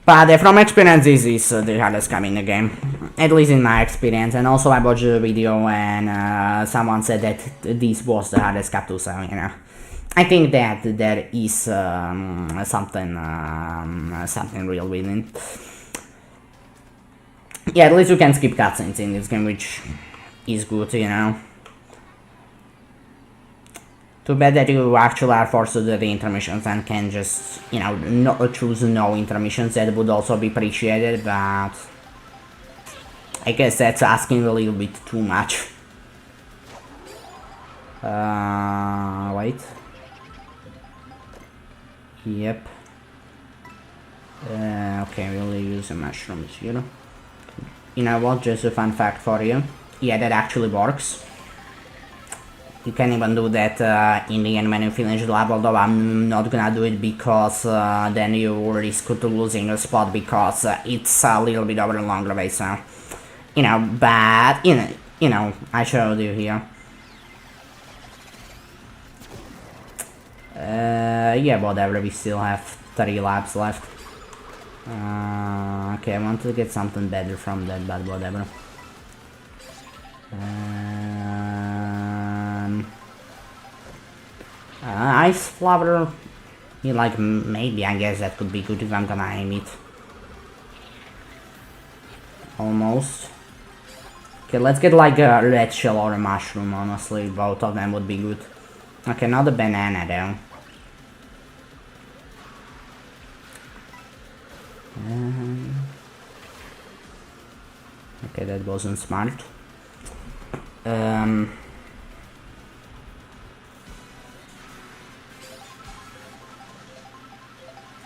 But from experience, this is the hardest cap in the game, at least in my experience. And also I watched the video and someone said that this was the hardest cap too, so, you know, I think that there is something real with it. Yeah, at least you can skip cutscenes in this game, which is good, you know. Too bad that you actually are forced to do the intermissions and can just, you know, choose no intermissions. That would also be appreciated, but I guess that's asking a little bit too much. Wait. Yep. Okay, we'll use the mushrooms here. You know what, just a fun fact for you. Yeah, that actually works. You can even do that in the end when you finish the level, though I'm not gonna do it because then you risk to losing a spot, because it's a little bit over a longer way, so, you know, but, you know, I showed you here. Yeah, whatever, we still have 30 laps left. Okay, I want to get something better from that, but whatever. Ice flower. Yeah, like, maybe, I guess that could be good if I'm gonna aim it. Almost. Okay, let's get like a red shell or a mushroom, honestly. Both of them would be good. Okay, not a banana though. Okay, that wasn't smart.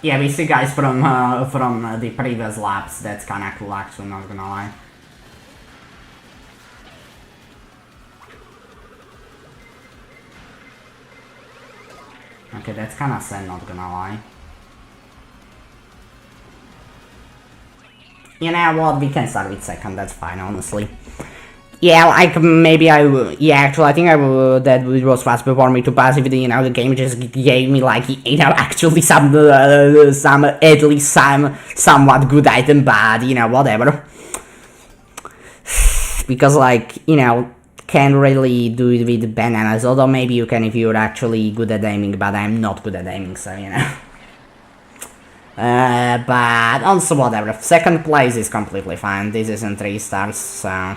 Yeah, we see guys from the previous laps. That's kinda cool, actually, not gonna lie. Okay, that's kinda sad, not gonna lie. You know what, we can start with second, that's fine, honestly. Yeah, like, maybe yeah, actually, I think that it was fast before me to pass if, you know, the game just gave me, like, you know, actually some, at least somewhat good item, but, you know, whatever. Because, like, you know, can't really do it with bananas, although maybe you can if you're actually good at aiming, but I'm not good at aiming, so, you know. But also whatever, second place is completely fine, this isn't 3 stars, so...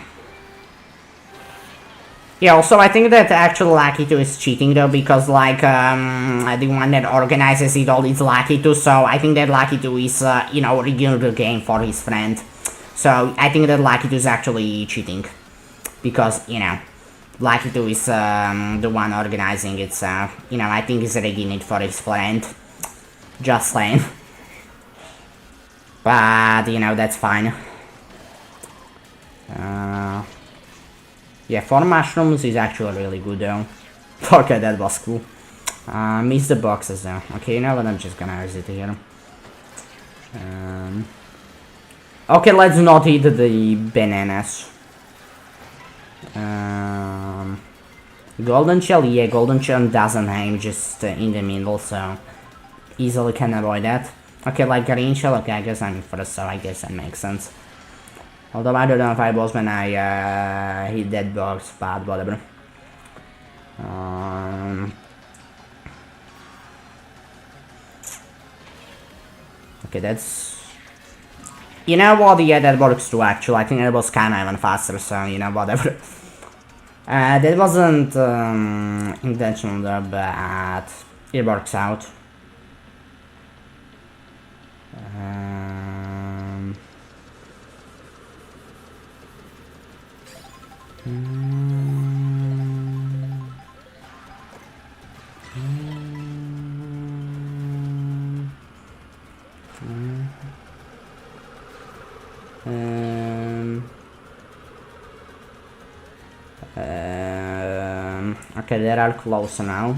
Yeah, also I think that actually Lucky 2 is cheating though, because like, the one that organizes it all is Lucky 2, so I think that Lucky 2 is, you know, rigging the game for his friend. So I think that Lucky 2 is actually cheating, because, you know, Lucky 2 is the one organizing it, so, you know, I think he's rigging it for his friend. Just saying. But, you know, that's fine. Yeah, 4 mushrooms is actually really good though. Okay, that was cool. Miss the boxes though. Okay, you know what, I'm just gonna exit here. Okay, let's not eat the bananas. Golden shell, yeah, golden shell doesn't aim, just in the middle, so easily can avoid that. Okay, like green shell, okay, I guess I'm first, so I guess that makes sense. Although I don't know if I was when I hit that box, but whatever. Okay, that's... You know what, yeah, that works too, actually. I think that was kinda even faster, so, you know, whatever. That wasn't intentional though, but it works out. Okay, they are close now.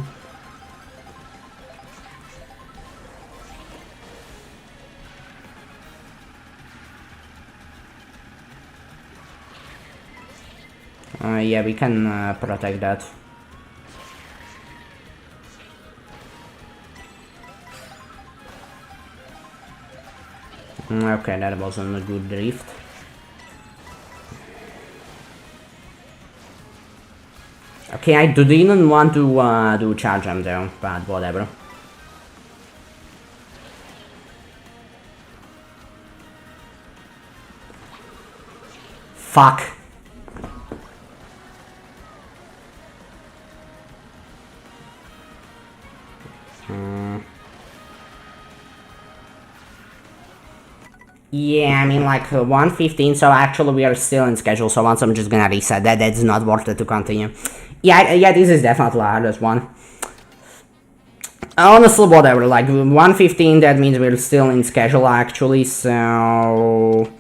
Yeah, we can protect that. Okay, that wasn't a good drift. Okay, I didn't want to do charge jump though, but whatever. Fuck. Yeah, I mean like 1:15, so actually we are still in schedule, so once I'm just gonna reset that, that's not worth it to continue. Yeah, this is definitely the hardest one. Honestly, whatever, like 1:15, that means we're still in schedule actually, so...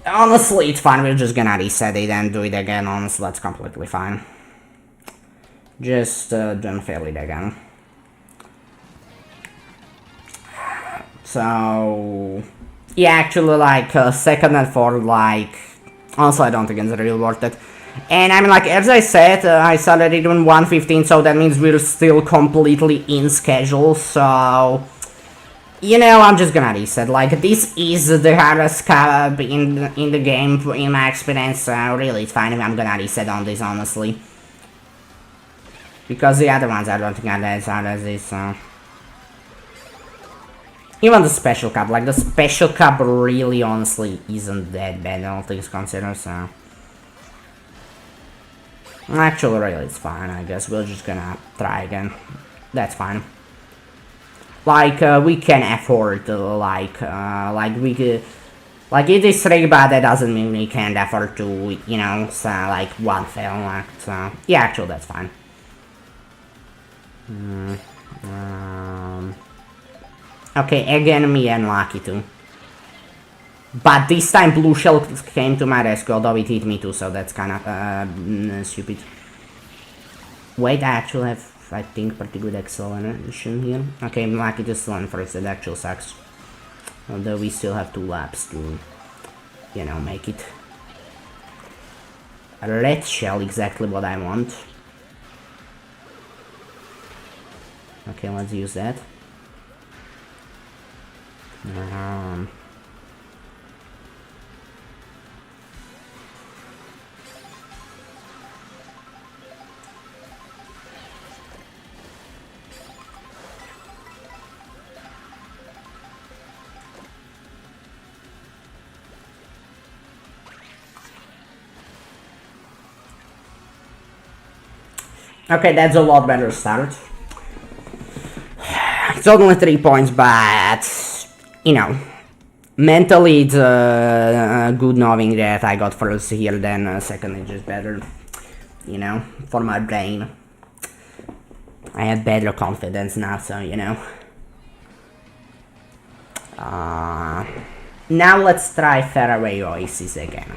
Honestly, it's fine, we're just gonna reset it and do it again, honestly, that's completely fine. Just don't fail it again. So... Yeah, actually, like, second and fourth, like... Honestly, I don't think it's really worth it. And I mean, like, as I said, I started it on 1:15, so that means we're still completely in schedule, so... You know, I'm just gonna reset, like, this is the hardest cab in the game, in my experience, so really, it's fine if I'm gonna reset on this, honestly. Because the other ones I don't think are as hard as this, so... Even the special cup, like the special cup really honestly isn't that bad, all things considered, so... Actually, really, it's fine, I guess. We're just gonna try again. That's fine. Like, we can afford, we could... Like, it is 3, but that doesn't mean we can't afford to, you know, so, like, one fail, like, so... Yeah, actually, that's fine. Okay, again, me unlucky too. But this time blue shell came to my rescue, although it hit me too, so that's kinda stupid. Wait, I actually have, I think, pretty good acceleration here. Okay, I'm lucky to still run first, that actually sucks. Although we still have 2 laps to, you know, make it. A red shell, exactly what I want. Okay, let's use that. Okay, that's a lot better start. It's only 3 points, but, you know, mentally it's good knowing that I got first here, then second is just better, you know, for my brain. I have better confidence now, so, you know. Now let's try Faraway Oasis again.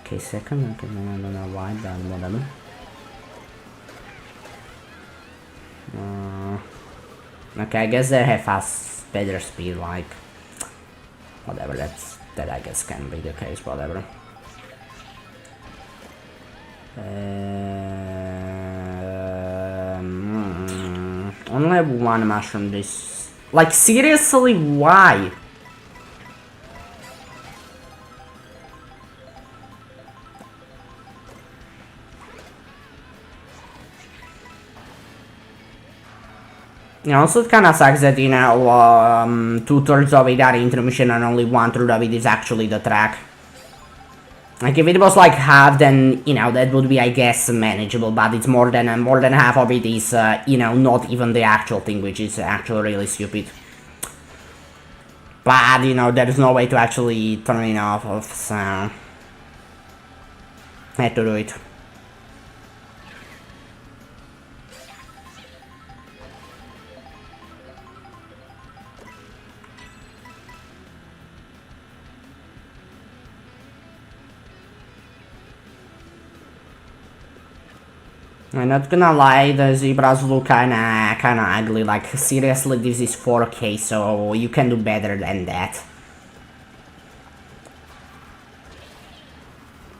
Okay, second, okay, I don't know why, but whatever. Okay, I guess they have fast, better speed, like, whatever, that I guess can be the case, whatever. Only have 1 mushroom this... Like, seriously, why? You know, also it kinda sucks that, you know, 2/3 of it are intermission and only 1/3 of it is actually the track. Like, if it was like half, then, you know, that would be, I guess, manageable, but it's more than half of it is, you know, not even the actual thing, which is actually really stupid. But, you know, there is no way to actually turn it off, so... I had to do it. I'm not gonna lie, the zebras look kinda ugly, like, seriously, this is 4K, so you can do better than that.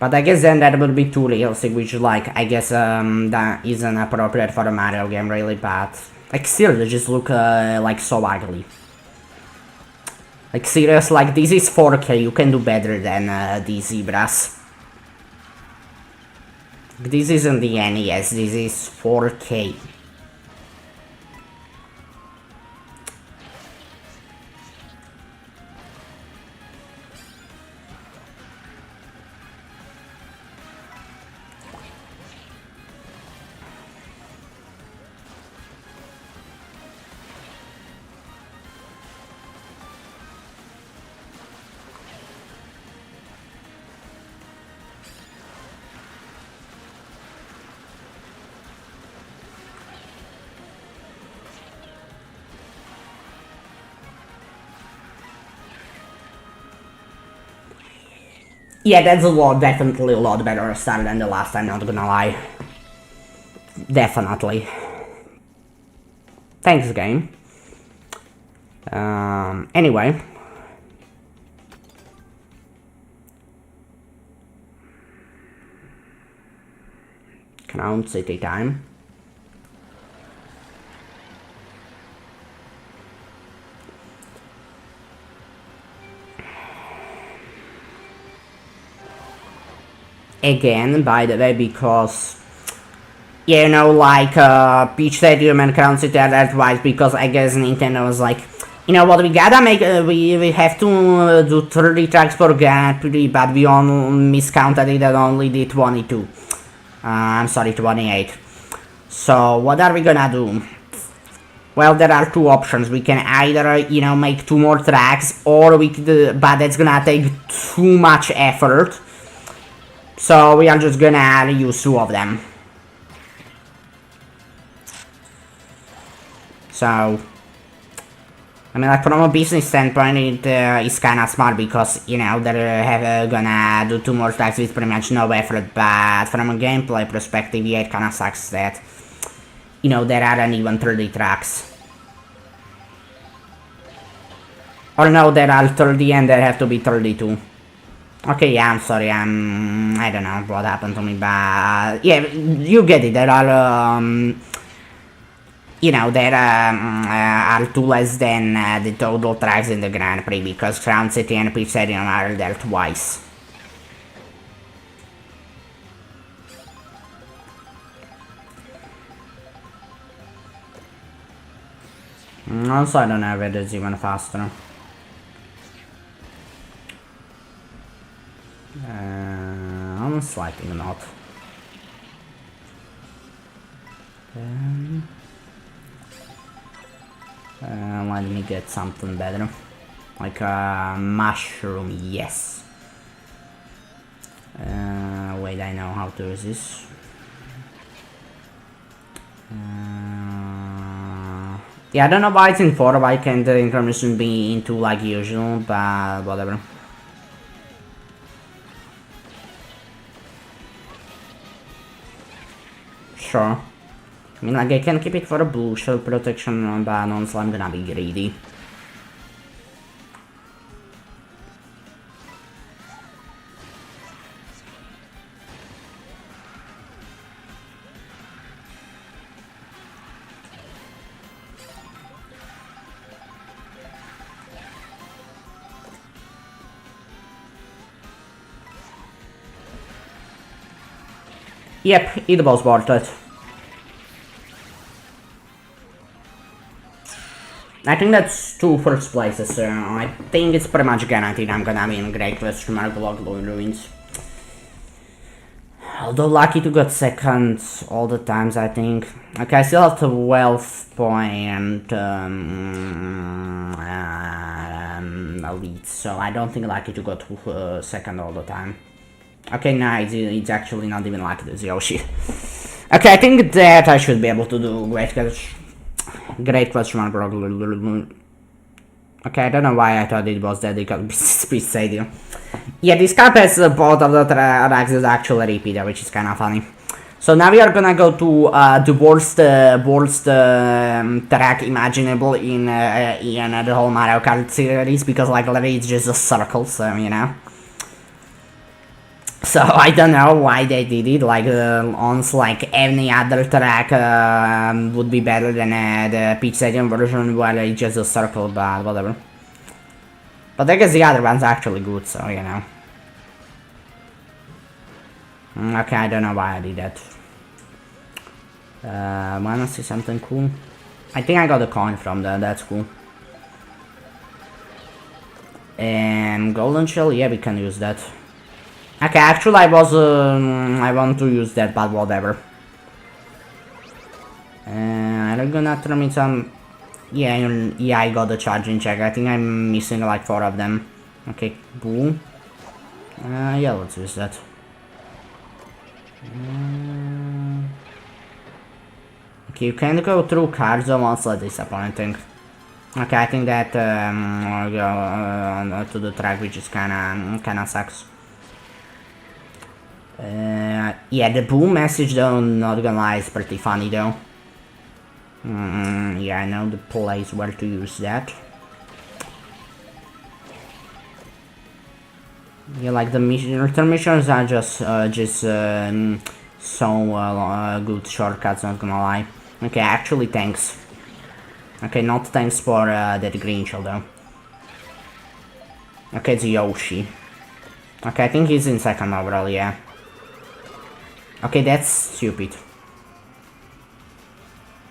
But I guess then that would be too realistic, which, like, I guess, that isn't appropriate for a Mario game, really, but... Like, still, they just look, like, so ugly. Like, serious, like, this is 4K, you can do better than, these zebras. This isn't the NES, this is 4K. Yeah, that's definitely a lot better start than the last time, not gonna lie. Definitely. Thanks, game. Anyway. Crown City time. again, by the way, because you know, like Peach Stadium and Crown City are that twice, because I guess Nintendo was like, you know what, we gotta make, we have to do 30 tracks per Grand Prix, but we miscounted it and only did 22. I'm sorry, 28. So, what are we gonna do? Well, there are two options. We can either, you know, make 2 more tracks, or we could, but that's gonna take too much effort. So, we are just gonna use 2 of them. So, I mean, like, from a business standpoint, it is kinda smart, because, you know, they're gonna do 2 more tracks with pretty much no effort, but from a gameplay perspective, yeah, it kinda sucks that, you know, there aren't even 30 tracks. Or no, there are 30 and there have to be 32. Okay, yeah, I'm sorry, I don't know what happened to me, but, yeah, you get it, there are, you know, there are 2 less than the total tracks in the Grand Prix, because Crown City and Peach Stadium are there twice. Also, I don't know if it is even faster. Almost likely not. Let me get something better. Like a mushroom, yes. Wait, I know how to use this. Yeah, I don't know why it's in 4, why can't the information be into like usual, but whatever. Sure. I mean, like, I can keep it for a blue shell protection, but honestly, I'm gonna be greedy. Yep, it was worth it. I think that's 2 first places, so I think it's pretty much guaranteed I'm gonna be in Great Western Log Ruins. Although lucky to get second all the times, I think. Okay, I still have 12 point lead, so I don't think lucky to go to second all the time. Okay, no, it's actually not even like this Yoshi. Okay, I think that I should be able to do great question mark. Okay, I don't know why I thought it was dedicated Speed Stadium. Yeah, this car has both of the tracks is actually repeated, which is kind of funny. So now we are gonna go to the worst track imaginable in the whole Mario Kart series, because like literally it's just a circle, so you know. So I don't know why they did it, like honestly, like any other track would be better than the Peach Stadium version where it's just a circle, but whatever. But I guess the other one's actually good, so you know. Okay, I don't know why I did that. Wanna see something cool? I think I got a coin from that, that's cool. And golden shell, yeah, we can use that. Okay, actually I want to use that, but whatever. I'm gonna throw me some... Yeah, I got the charging check. I think I'm missing like 4 of them. Okay, boom. Yeah, let's use that. Okay, you can't go through cards, so that's disappointing. Okay, I think that I'll go to the track, which is kinda sucks. Yeah, the boom message though, not gonna lie, is pretty funny though. Yeah, I know the place where to use that. Yeah, like the return missions are just so good shortcuts, not gonna lie. Okay, actually thanks. Okay, not thanks for that green shell though. Okay, it's Yoshi. Okay, I think he's in second overall, yeah. Okay, that's stupid.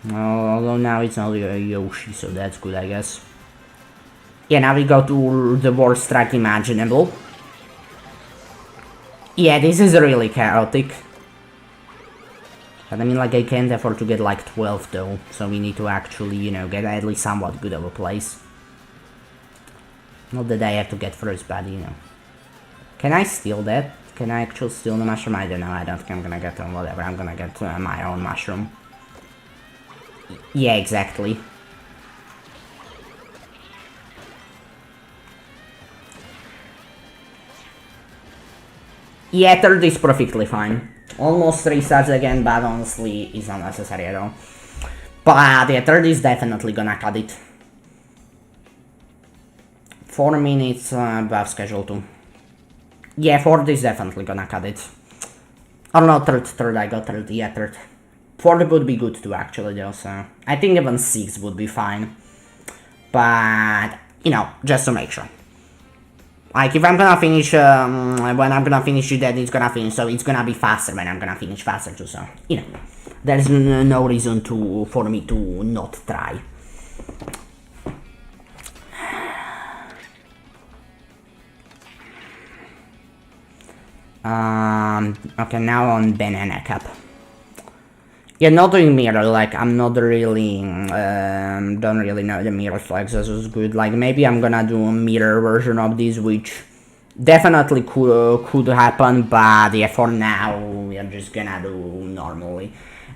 Although now it's not Yoshi, so that's good, I guess. Yeah, now we go to the worst strike imaginable. Yeah, this is really chaotic. But I mean, like, I can't afford to get like 12 though, so we need to actually, you know, get at least somewhat good of a place. Not that I have to get first, but you know. Can I steal that? Can I actually steal the mushroom? I don't know, I don't think I'm gonna get whatever, I'm gonna get my own mushroom. Yeah, exactly. Yeah, third is perfectly fine. Almost 3 stars again, but honestly, it's not necessary at all. But yeah, third is definitely gonna cut it. 4 minutes above schedule too. Yeah, fourth is definitely gonna cut it. Or no, third, I got third, yeah, third. Fourth would be good too, actually, though, so... I think even 6 would be fine. But, you know, just to make sure. Like, if I'm gonna finish, when I'm gonna finish it, then it's gonna finish, so it's gonna be faster when I'm gonna finish faster too, so, you know. There's no reason for me to not try. Okay, now on Banana Cup. Yeah, not doing mirror, like, I'm not really, don't really know the mirror flags as good. Like, maybe I'm gonna do a mirror version of this, which definitely could happen, but yeah, for now, we are just gonna do normally.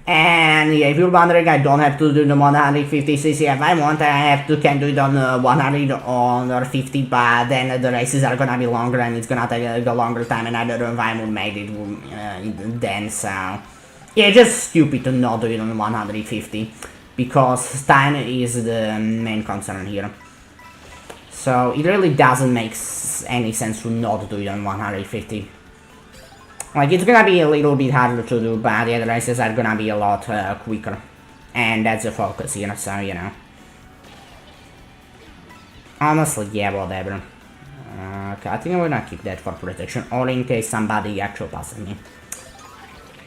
And yeah, if you're wondering, I don't have to do the 150cc if I want, I can do it on 100 or 50, but then the races are gonna be longer and it's gonna take a longer time, and I don't know if I would make it then, so... Yeah, just stupid to not do it on 150, because time is the main concern here. So it really doesn't make any sense to not do it on 150. Like, it's gonna be a little bit harder to do, but the other races are gonna be a lot quicker. And that's the focus here, so, you know. Honestly, yeah, whatever. Okay, I think I'm gonna keep that for protection, or in case somebody actually passes me.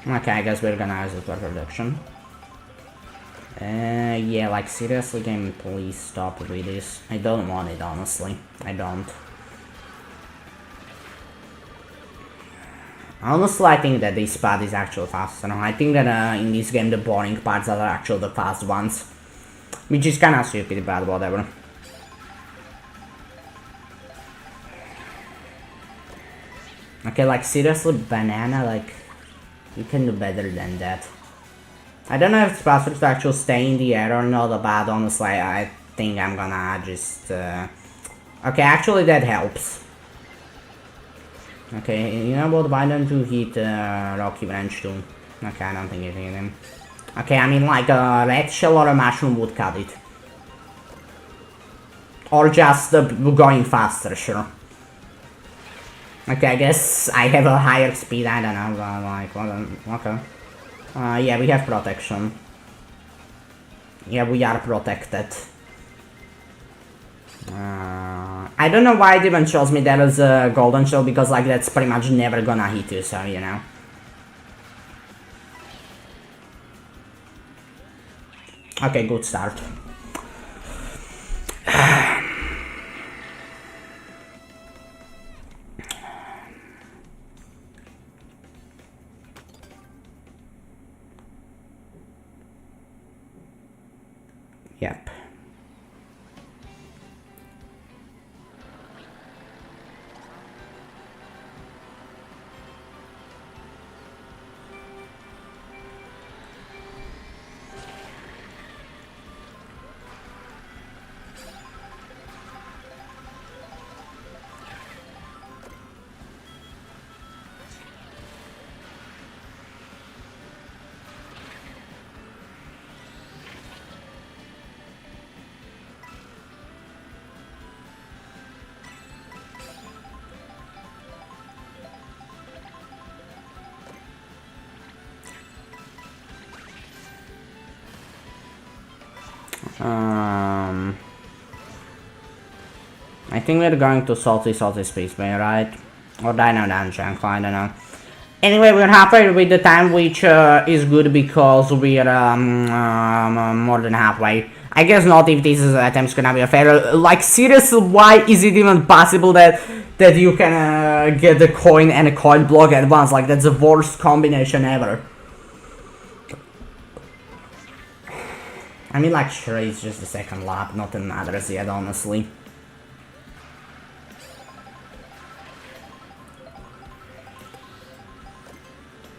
Okay, I guess we're gonna use it for protection. Yeah, like, seriously, game, please stop with this. I don't want it, honestly. I don't. Honestly, I think that this part is actually faster. I think that in this game the boring parts are actually the fast ones. Which is kinda stupid, but whatever. Okay, like, seriously, banana, like... You can do better than that. I don't know if it's possible to actually stay in the air or not, but honestly, I think I'm gonna just... Okay, actually that helps. Okay, you know what, why don't you hit Rocky Branch too? Okay, I don't think it hit him. Okay, I mean, like a red shell or a mushroom would cut it. Or just going faster, sure. Okay, I guess I have a higher speed, I don't know, like, well, okay. Yeah, we have protection. Yeah, we are protected. I don't know why it even shows me that as a golden shell, because, like, that's pretty much never gonna hit you, so, you know. Okay, good start. Yep. I think we're going to Salty Space Bay, right? Or Dino Dungeon, I don't know. Anyway, we're halfway with the time, which is good because we're more than halfway. I guess not if this attempt's gonna be a failure. Like, seriously, why is it even possible that you can get the coin and a coin block at once? Like, that's the worst combination ever. I mean, like, sure, it's just the second lap, not another yet, honestly.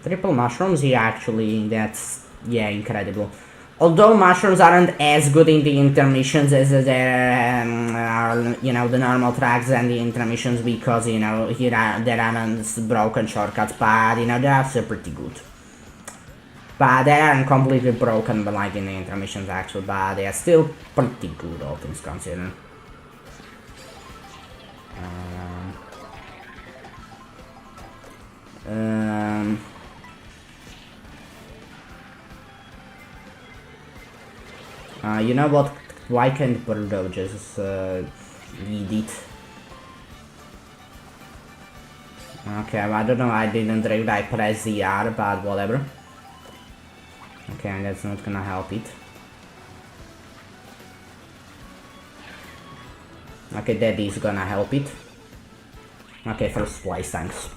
Triple mushrooms, yeah, actually, that's, yeah, incredible. Although mushrooms aren't as good in the intermissions as there are, you know, the normal tracks and the intermissions, because, you know, there aren't broken shortcuts, but, you know, they're still pretty good. But they aren't completely broken, but like in the intermissions actually, but they are still pretty good, all things considered. You know what? Why can't Birdo just lead it? Okay, I don't know. I didn't read. I pressed the R, but whatever. Okay, that's not gonna help it. Okay, that is gonna help it. Okay, first place, thanks.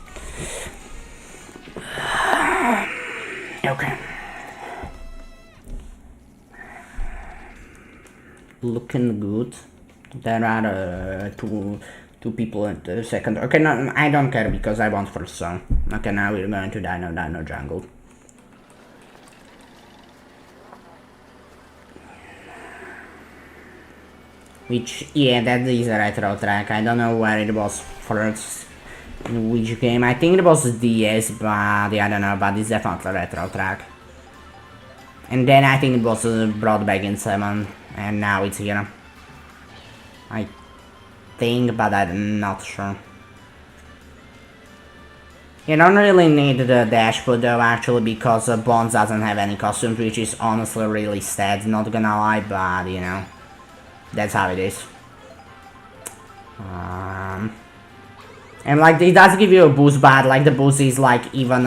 Okay. Looking good. There are two people in the second. Okay, no, I don't care because I want first song. Okay, now we're going to Dino Jungle. Which, yeah, that is a retro track. I don't know where it was first, in which game. I think it was DS, but yeah, I don't know, but it's definitely a retro track. And then I think it was brought back in 7, and now it's here. I think, but I'm not sure. You don't really need the dashboard though, actually, because Bones doesn't have any costumes, which is honestly really sad, not gonna lie, but you know. That's how it is. And like it does give you a boost, but like the boost is like even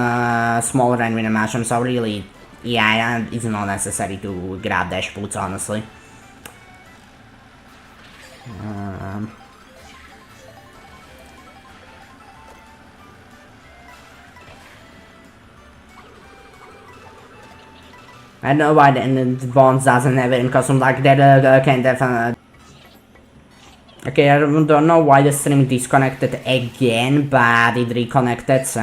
smaller than with a mushroom, so really, yeah, it's not necessary to grab dash boots, honestly. I don't know why the Bones doesn't have it in costume like that. Can definitely. Okay, I don't know why the stream disconnected again, but it reconnected, so.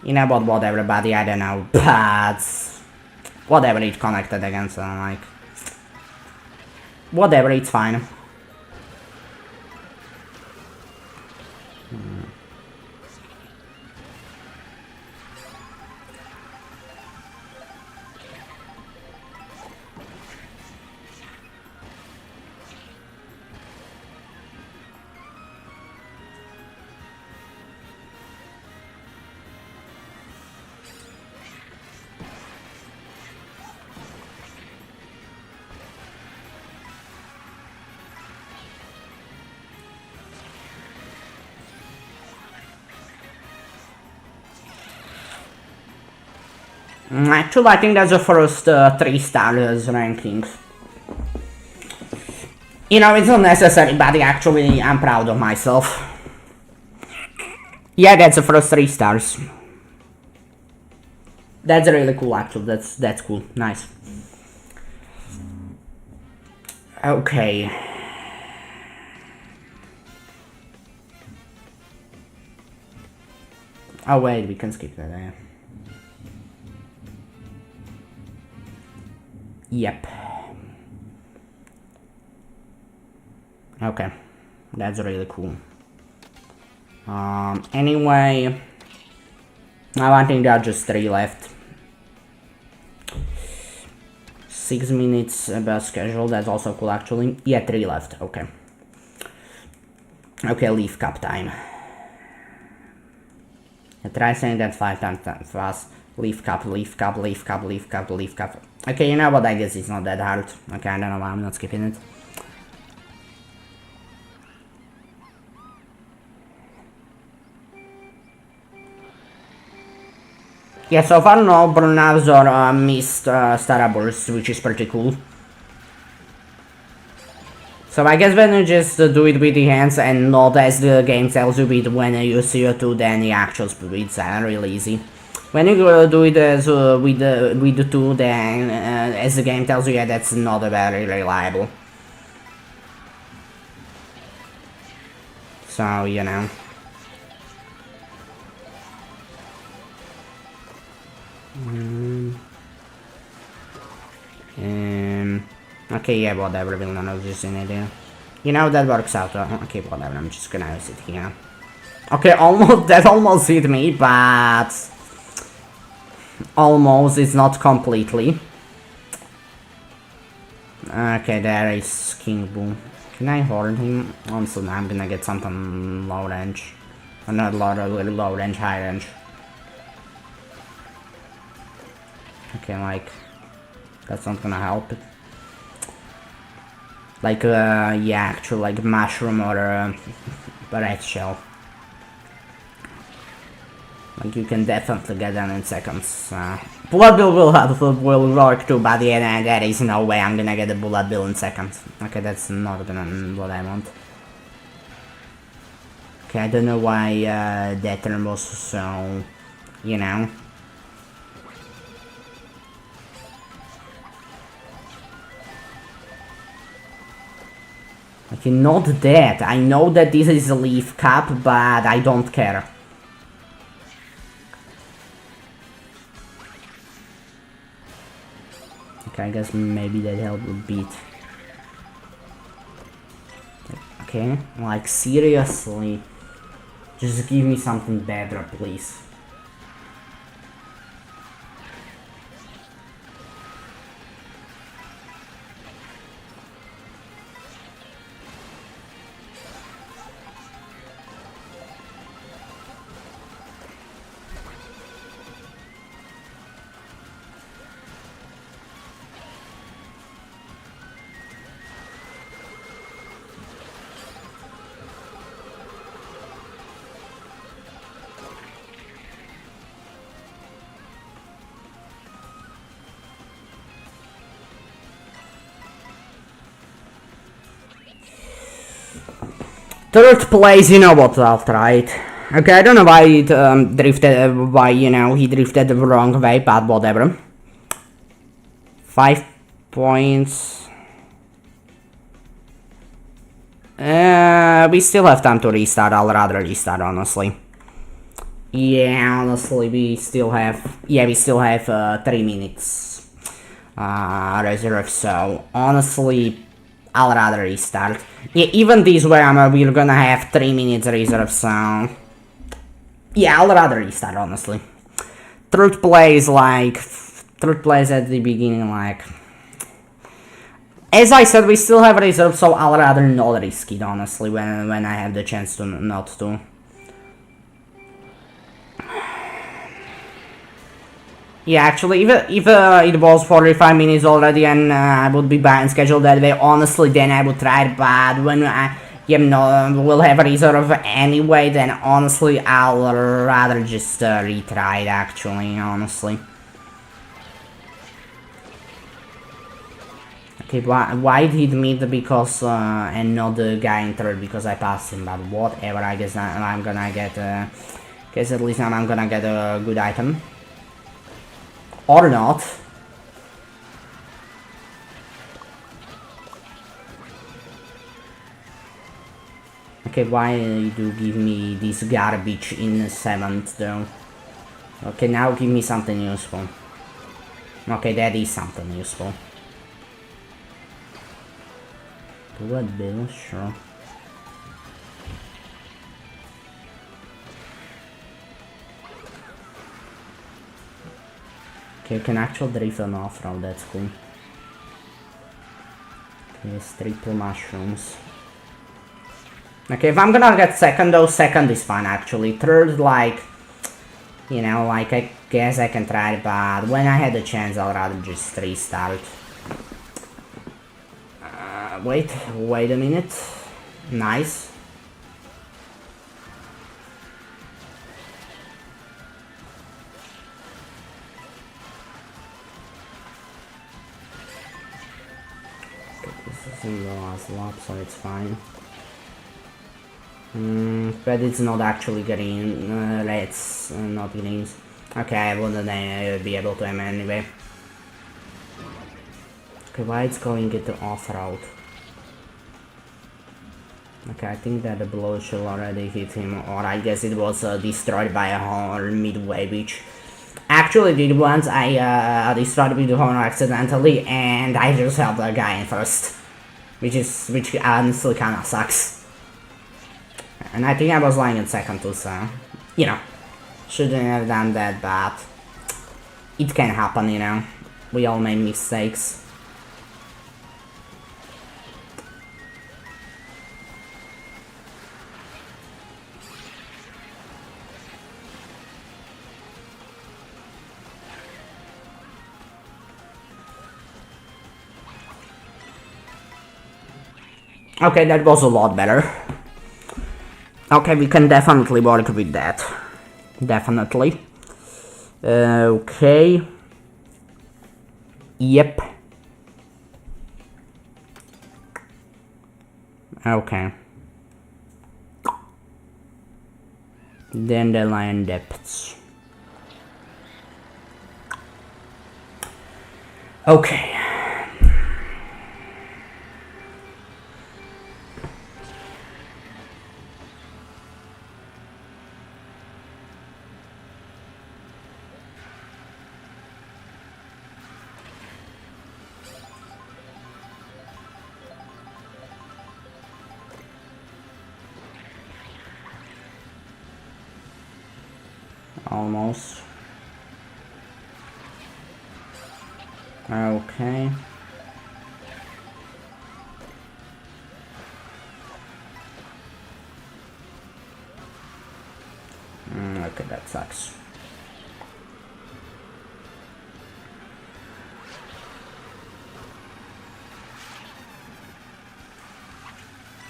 You know what, everybody, I don't know, but. Whatever, it connected again, so like. Whatever, it's fine. Actually, I think that's the first 3 stars rankings. You know, it's not necessary, but actually, I'm proud of myself. Yeah, that's the first 3 stars. That's really cool, actually. That's cool. Nice. Okay. Oh wait, we can skip that. Yeah. Yep. Okay, that's really cool. Anyway, now I think there are just 3 left. 6 minutes above schedule, that's also cool actually. Yeah, 3 left, okay. Okay, Leaf Cup time. I try saying that 5 times fast. Leaf Cup, Leaf Cup, Leaf Cup, Leaf Cup, Leaf Cup. Okay, you know what, I guess it's not that hard. Okay, I don't know why I'm not skipping it. Yeah, so far no burnouts or missed startup bursts, which is pretty cool. So I guess when you just do it with the hands and not as the game tells you with when you use CO2, then the actual speeds are really easy. When you do it as with the two, then as the game tells you, yeah, that's not very reliable. So you know. Okay, yeah, whatever, we'll not use an idea. You know, that works out. Okay, whatever, I'm just gonna use it here. Okay, that almost hit me, but almost, it's not completely. Okay, there is King Boo. Can I hold him? Also, now I'm gonna get something low range. Not low range, high range. Okay, like, that's not gonna help it. Like, yeah, actual, like, mushroom or red shell. Like, you can definitely get them in seconds. Bullet Bill will work too, but yeah, there is no way I'm gonna get a Bullet Bill in seconds. Okay, that's not gonna what I want. Okay, I don't know why that turn was so, you know. Okay, not that. I know that this is a leaf cap, but I don't care. Okay, I guess maybe that helped a bit. Okay, like seriously. Just give me something better, please. Third place, you know what, I'll try it. Okay, I don't know why it drifted, why, you know, he drifted the wrong way, but whatever. 5 points. We still have time to restart, I'll rather restart, honestly. Yeah, honestly, we still have 3 minutes reserve, so honestly, I'll rather restart. Yeah, even this way, we're gonna have 3 minutes reserve, so yeah, I'll rather restart, honestly. Third place at the beginning, like, as I said, we still have reserve, so I'll rather not risk it, honestly, when I have the chance to not to. Yeah, actually, if it was 45 minutes already and I would be behind schedule that way, honestly, then I would try it, but when we'll have a reserve anyway, then honestly, I'll rather just retry it, actually, honestly. Okay, why did meet because and not the guy in third, because I passed him, but whatever, I guess I'm gonna get, guess at least I'm gonna get a good item. Or not. Okay, why do you give me this garbage in 7th though? Okay, now give me something useful. Okay, that is something useful. Bullet bill, sure. Okay, you can actually drift an off-road, that's cool. Okay, it's triple mushrooms. Okay, if I'm gonna get second though, second is fine actually. Third, like, you know, like, I guess I can try it, but when I had the chance, I'll rather just restart. Wait a minute. Nice. in the last lap, so it's fine. But it's not actually green, reds, not greens. Okay, I wouldn't be able to aim anyway. Okay, why it's going into off-road? Okay, I think that the blow should already hit him, or I guess it was destroyed by a horn midway, which actually did once. I destroyed with the horn accidentally, and I just helped the guy in first, which honestly kinda sucks. And I think I was lying in second too, so, you know, shouldn't have done that, but it can happen, you know, we all make mistakes. Okay, that was a lot better. Okay, we can definitely work with that. Definitely. Okay. Yep. Okay. Dandelion depths. Okay. Almost. Okay. Okay, that sucks.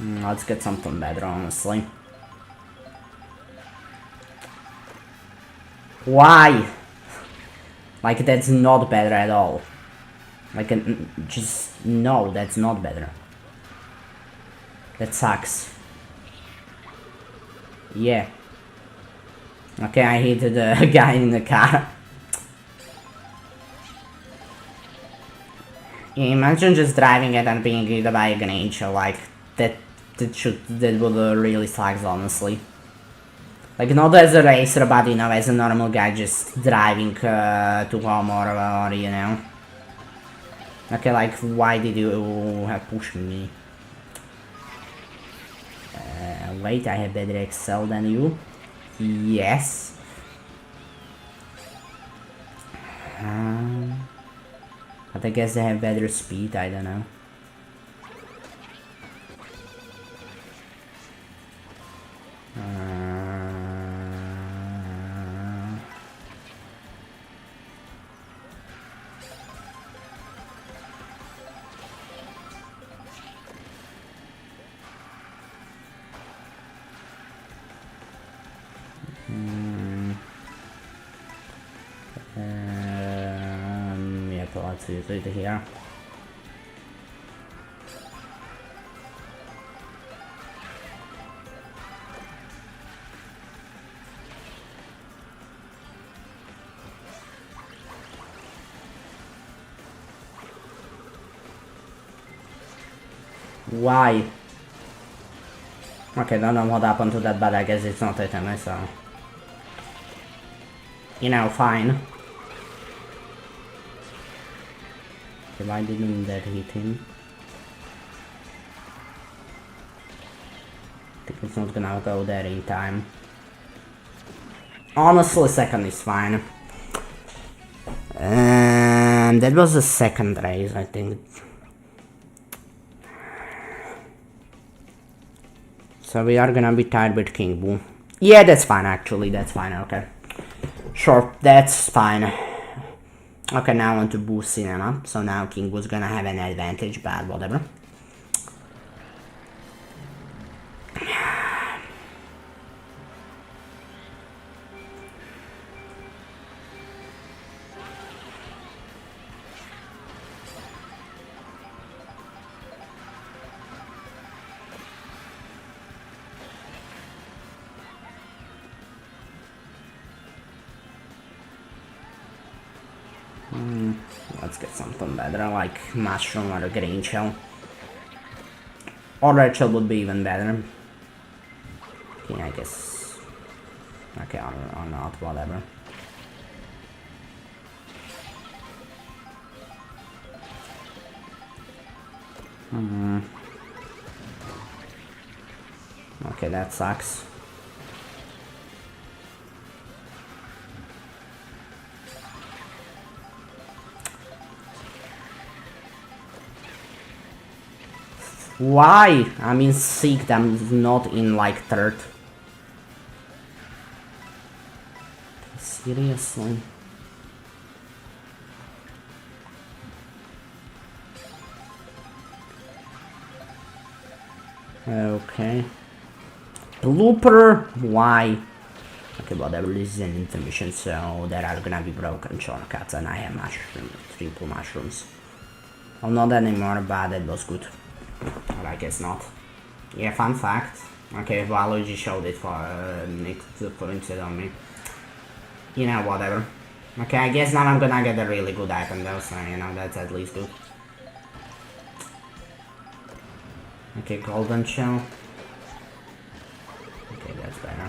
Let's get something better, honestly. Why? Like, that's not better at all. Like, just, no, that's not better. That sucks. Yeah. Okay, I hit the guy in the car. Imagine just driving it and being hit by a grenade shell, like, that would really suck, honestly. Like, not as a racer, but, you know, as a normal guy just driving to home or, you know. Okay, like, why did you have pushed me? Wait, I have better excel than you. Yes. But I guess they have better speed, I don't know. Yep, let's use it here. Why? Okay, don't know what happened to that, but I guess it's not hitting me, so... You know, fine. Okay, why didn't that hit him? I think it's not gonna go there in time. Honestly, second is fine. That was the second race, I think. So we are gonna be tied with King Boo. Yeah, that's fine, actually, that's fine, okay. Sure, that's fine. Okay, now on to Boo Cinema. So now King Boo's gonna have an advantage, but whatever. Let's get something better, like mushroom or a green shell. Or red shell would be even better. Okay, I guess. Okay, or not, whatever. Okay, that sucks. Why? I'm in 6th, I'm not in like 3rd. Seriously? Okay. Blooper? Why? Okay, whatever, this is an intermission, so there are gonna be broken shortcuts, and I have mushrooms, triple mushrooms. Well, not anymore, but it was good. Or I guess not. Yeah, fun fact. Okay, Waluigi showed it for Nick to put it on me. You know, whatever. Okay, I guess now I'm gonna get a really good item though, so you know, that's at least good. Okay, golden shell. Okay, that's better.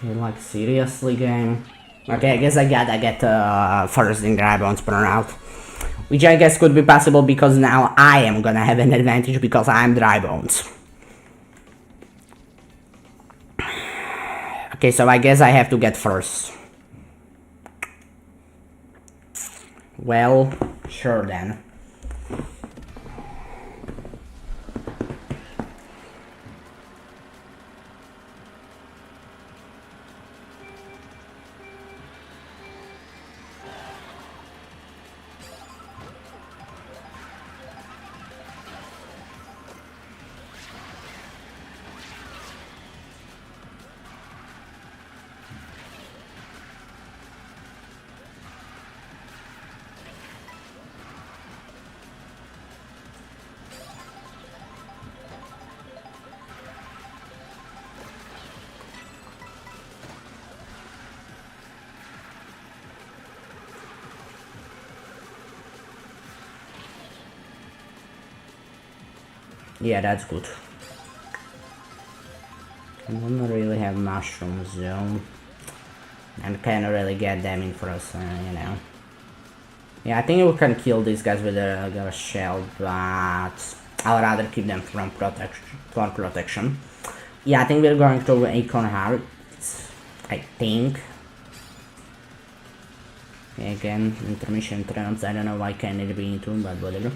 Okay, like seriously, game. Okay, I guess I get first in dry bones burnout, which I guess could be possible because now I am gonna have an advantage because I'm dry bones. Okay, so I guess I have to get first. Well, sure then. Yeah, that's good. I don't really have mushrooms though, and can't really get them in for us, you know. Yeah, I think we can kill these guys with a shell, but I'll rather keep them from protection. Yeah, I think we're going to Acorn Hearts, I think. Yeah, again, intermission trumps, I don't know why can it be into, but whatever.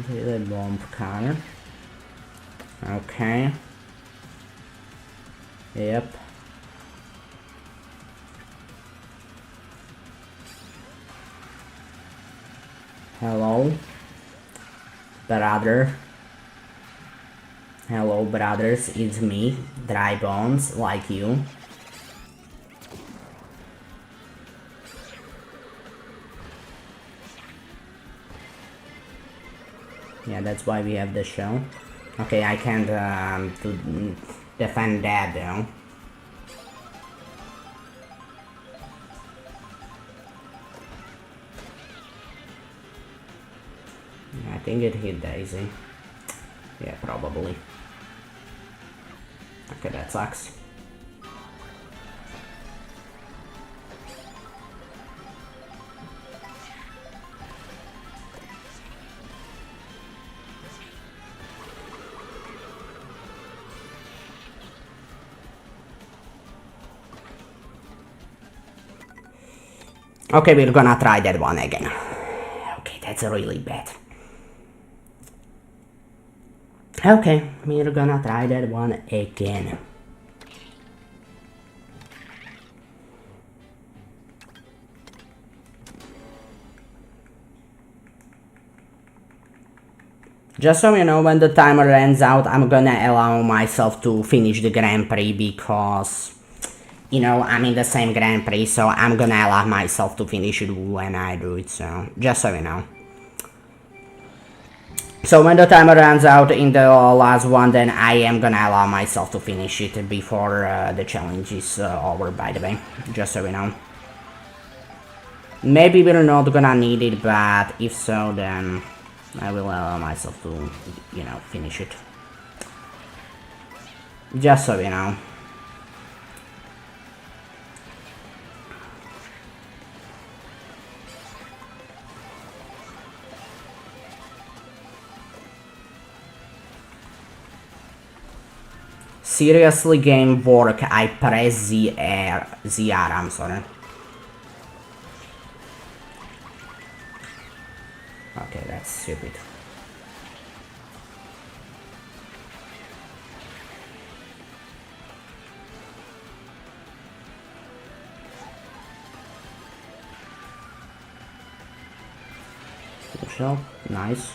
The bomb car. Okay. Yep. Hello, brother. Hello, brothers. It's me, Dry Bones, like you. Yeah, that's why we have the show. Okay, I can't defend that though. I think it hit Daisy. Yeah, probably. Okay, that sucks. Okay, we're gonna try that one again. Okay, that's really bad. Okay, we're gonna try that one again. Just so you know, when the timer runs out, I'm gonna allow myself to finish the Grand Prix because, you know, I'm in the same Grand Prix, so I'm gonna allow myself to finish it when I do it, so just so you know. So when the timer runs out in the last one, then I am gonna allow myself to finish it before the challenge is over, by the way, just so you know. Maybe we're not gonna need it, but if so, then I will allow myself to, you know, finish it. Just so you know. Seriously, game work, I press ZR, I'm sorry. Okay, that's stupid. Good shot, nice.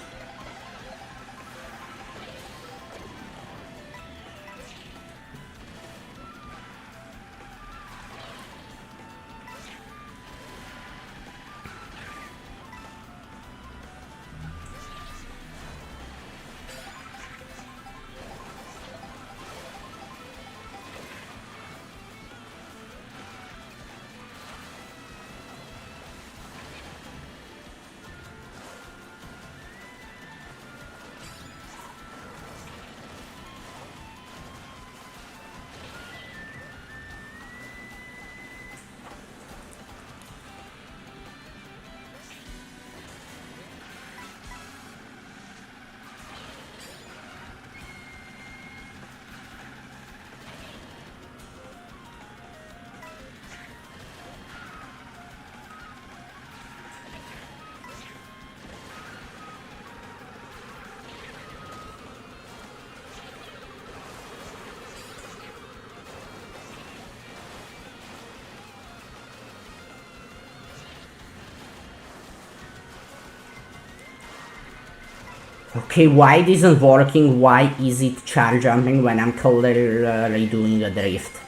Okay, why it isn't working? Why is it charge jumping when I'm clearly doing a drift?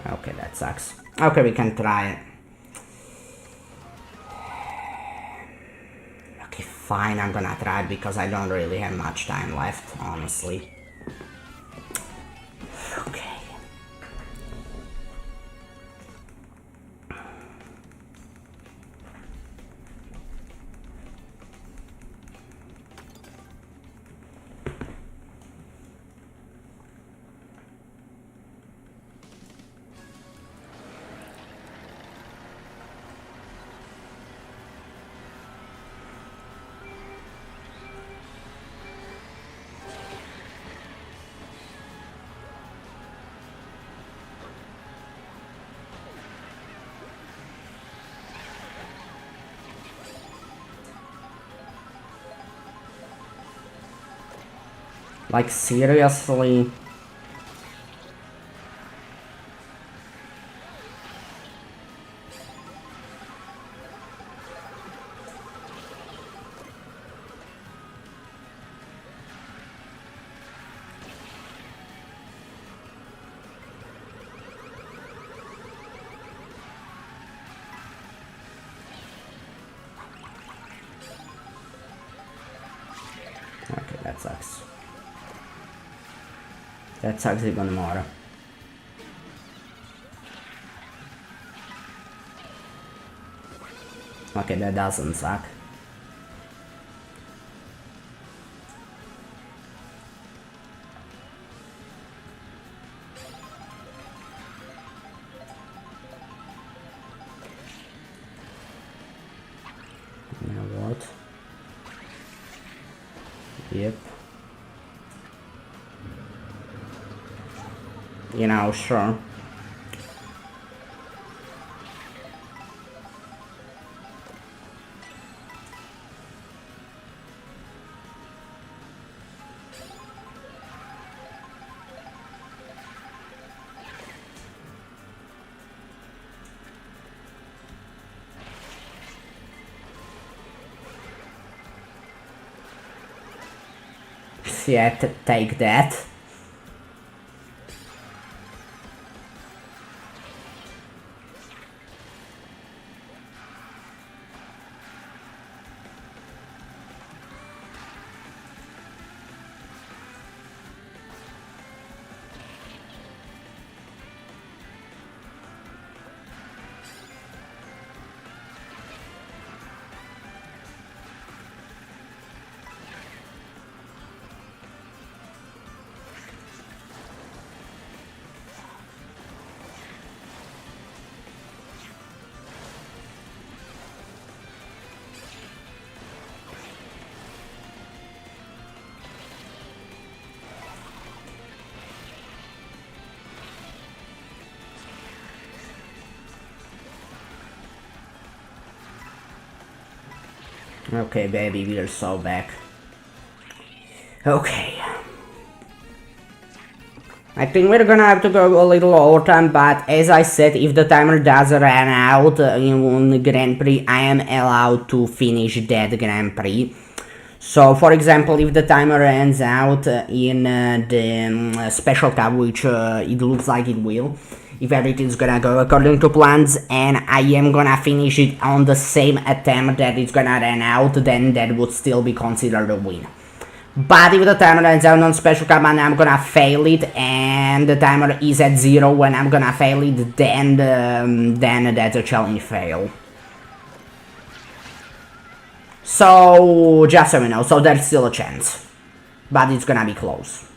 Okay, that sucks. Okay, we can try it. Okay, fine, I'm gonna try it because I don't really have much time left, honestly. Okay. Like, seriously? that sucks. That sucks even more. Okay, that doesn't suck. You know what? Yep. You know, sure. Yeah, take that. Okay, baby, we're so back. Okay. I think we're gonna have to go a little overtime, but as I said, if the timer does run out in the Grand Prix, I am allowed to finish that Grand Prix. So, for example, if the timer runs out in the Special Cup, which it looks like it will, if everything's gonna go according to plans, and I am gonna finish it on the same attempt that it's gonna run out, then that would still be considered a win. But if the timer runs out on Special Cup and I'm gonna fail it, and the timer is at 0 when I'm gonna fail it, then that's a challenge fail. So, just so you know, so there's still a chance. But it's gonna be close.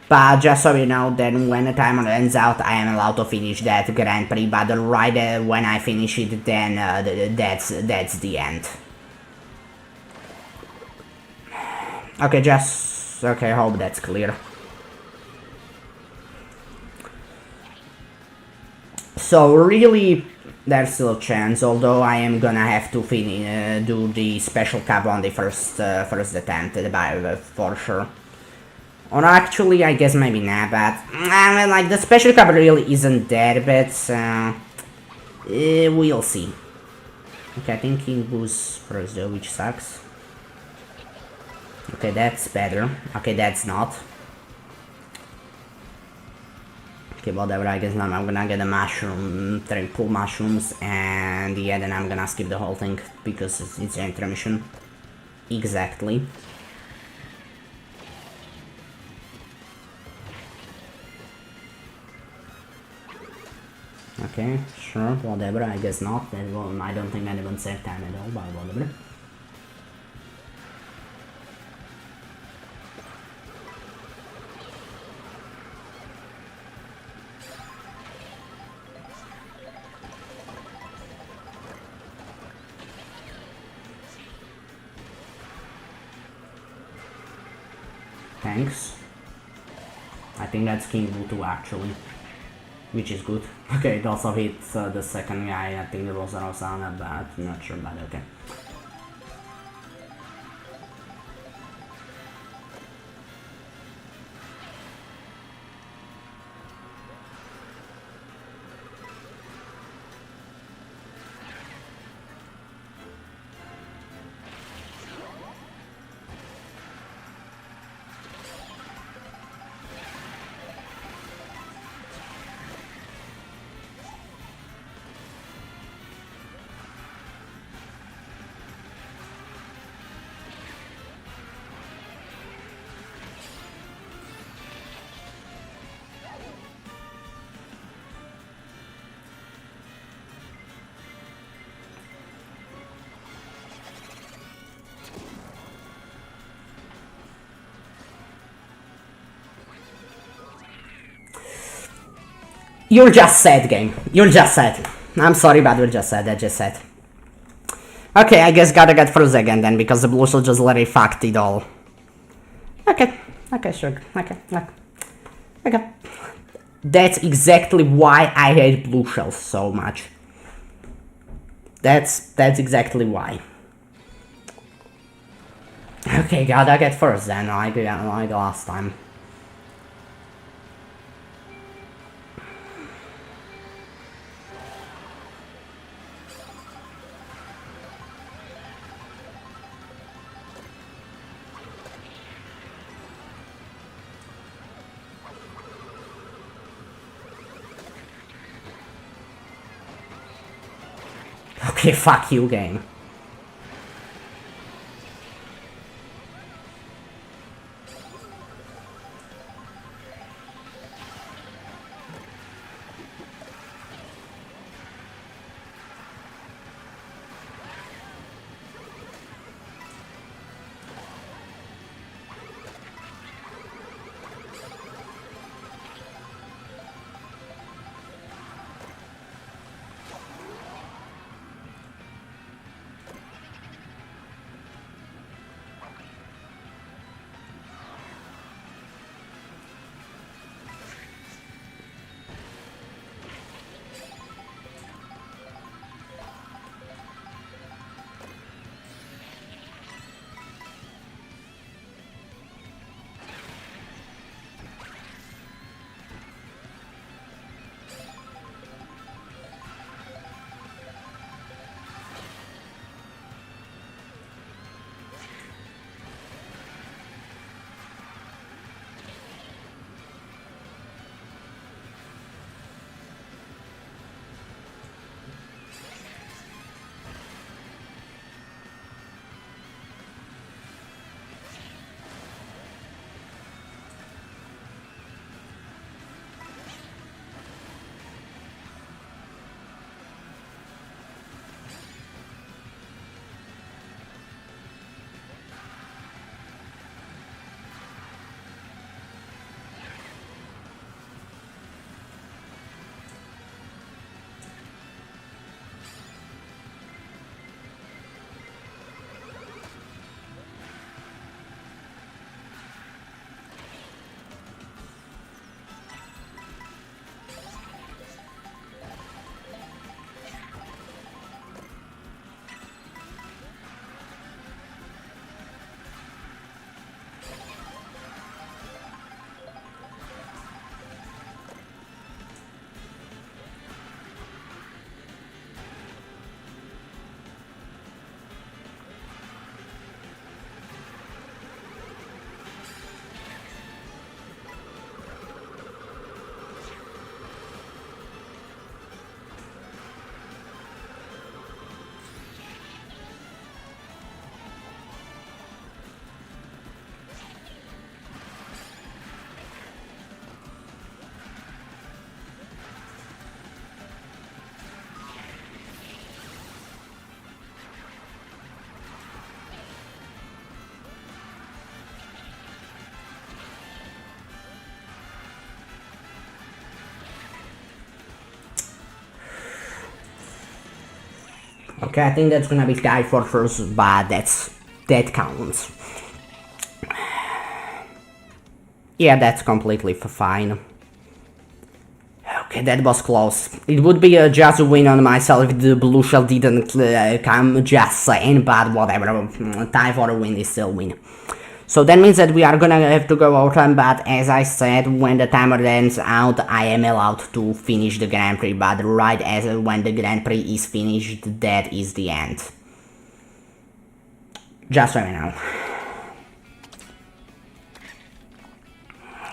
But just so you know, then when the timer runs out, I am allowed to finish that Grand Prix, but right when I finish it, then that's the end. Okay, okay, hope that's clear. So really, there's still a chance, although I am gonna have to do the Special Cup on the first attempt, for sure. Or actually, I guess maybe not, but I mean, like, the Special Cup really isn't that bad, so we'll see. Okay, I think King goes first though, which sucks. Okay, that's better. Okay, that's not. Okay, whatever, I guess now I'm gonna get a mushroom, triple mushrooms, and yeah, then I'm gonna skip the whole thing, because it's an intermission. Exactly. Okay, sure, whatever, I guess not. I don't think anyone saved time at all, but whatever. Thanks. I think that's King Blue 2 actually, which is good. Okay, it also hits the second guy. I think it was Rosana, but I'm not sure, but okay. You're just sad, game. You're just sad. I'm sorry, but you're just sad. I just said. Okay, I guess gotta get froze again then, because the blue shell just literally fucked it all. Okay, sure. Okay. That's exactly why I hate blue shells so much. That's exactly why. Okay, gotta get first then, like last time. Okay, fuck you, game. Okay, I think that's gonna be tied for first, but that counts. Yeah, that's completely fine. Okay, that was close. It would be just a win on myself if the blue shell didn't come just saying, but whatever. Tie for a win is still win. So that means that we are gonna have to go overtime, but as I said, when the timer runs out, I am allowed to finish the Grand Prix, but right as when the Grand Prix is finished, that is the end. Just so you know.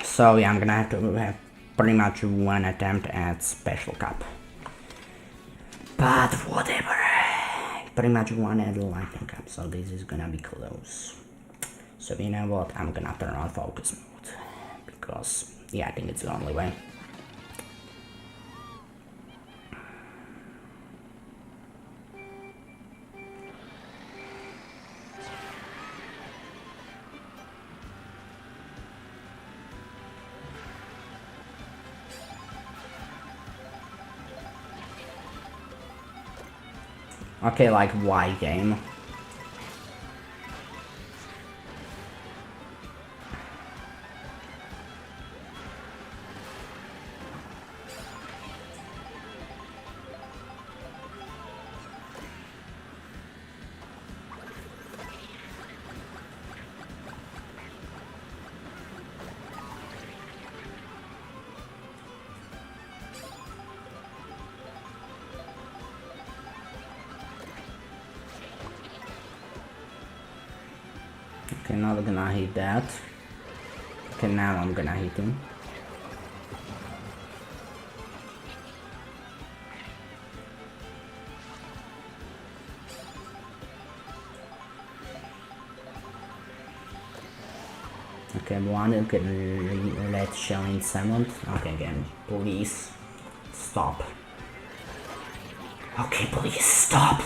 So yeah, I'm gonna have to have pretty much one attempt at Special Cup. But whatever. Pretty much one at Lightning Cup, so this is gonna be close. So you know what, I'm gonna turn on focus mode, because yeah, I think it's the only way. Okay, like why game? Okay, not gonna hit that. Okay, now I'm gonna hit him. Okay, one, okay, let's show in 7th. Okay, again, please stop. Okay, please stop.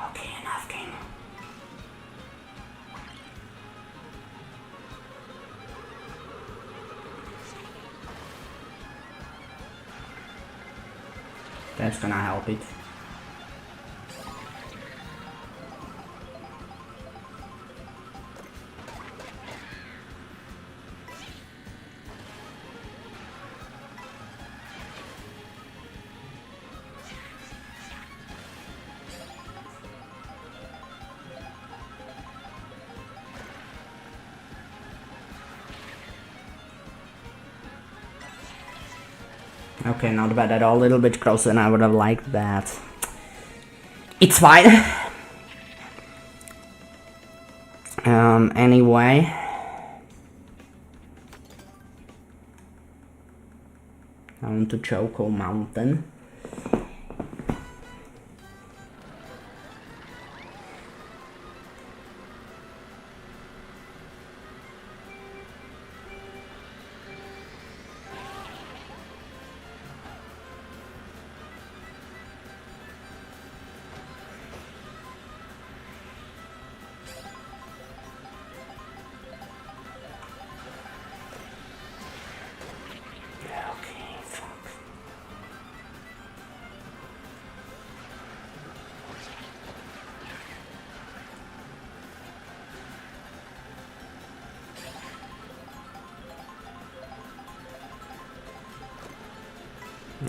Okay, enough game. That's gonna help it. Okay, not bad at all. A little bit closer than I would have liked that. It's fine. Anyway. I want to Choco Mountain.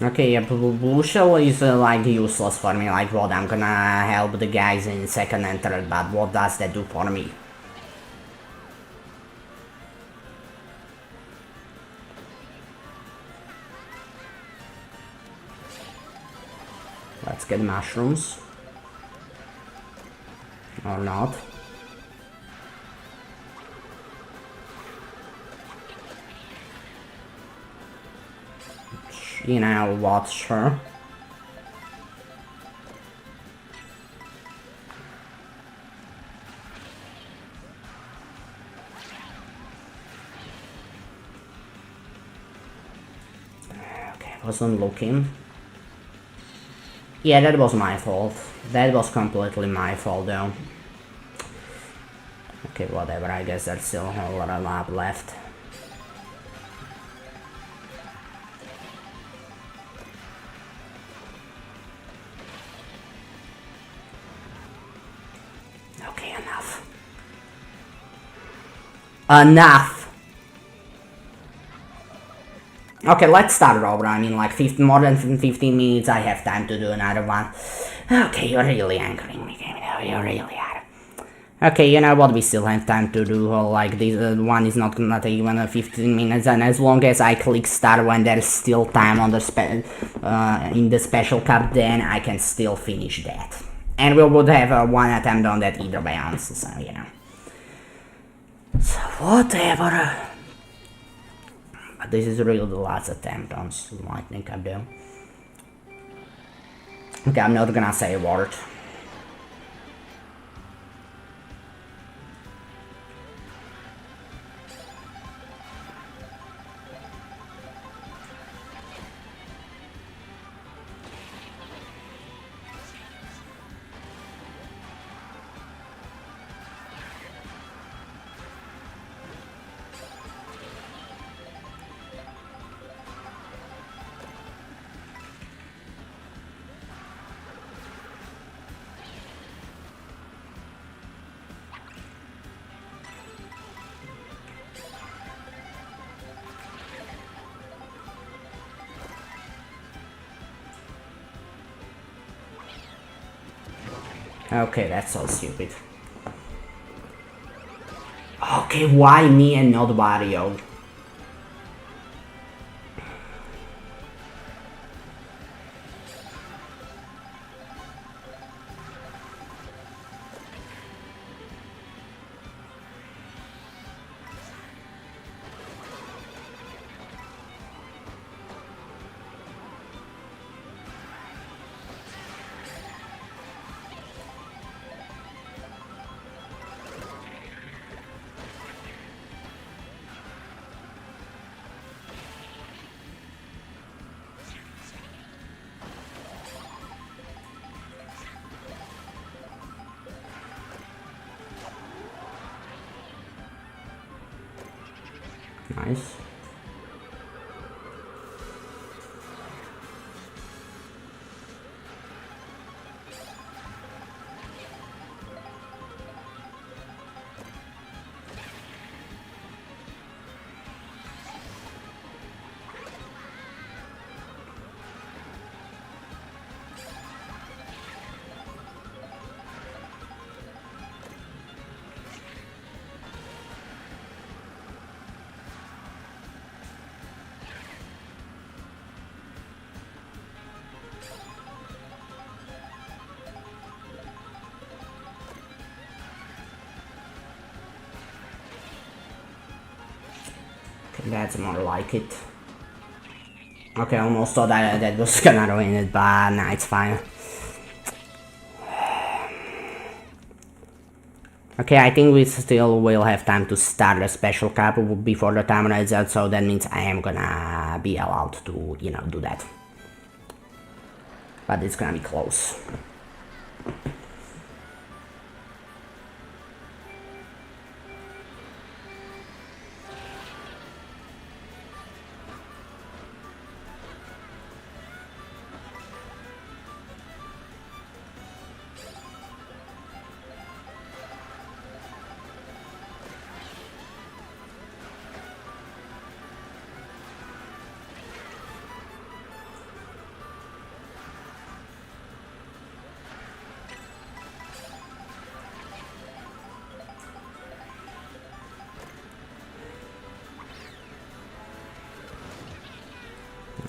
Okay, yeah, Blue Shell is like useless for me, like what, I'm gonna help the guys in 2nd and 3rd, but what does that do for me? Let's get mushrooms. Or not. You know what, sure. Okay, wasn't looking. Yeah, that was my fault. That was completely my fault though. Okay, whatever, I guess there's still a whole lot of lap left. Okay, enough. Enough! Okay, let's start it over. I mean, like, more than 15 minutes, I have time to do another one. Okay, you're really angering me, game. You really are. Okay, you know what, we still have time to do, like, this one is not gonna take even 15 minutes, and as long as I click start when there's still time on the in the special cup, then I can still finish that. And we would have one attempt on that either way, honestly, so, you know. So, whatever. This is really the last attempt on lightning capital. Okay, I'm not gonna say a word. Okay, that's so stupid. Okay, why me and not Wario? Nice. That's more like it. Okay, almost thought that was gonna ruin it, but nah, it's fine. Okay, I think we still will have time to start a special cup before the time runs out, so that means I am gonna be allowed to, you know, do that. But it's gonna be close.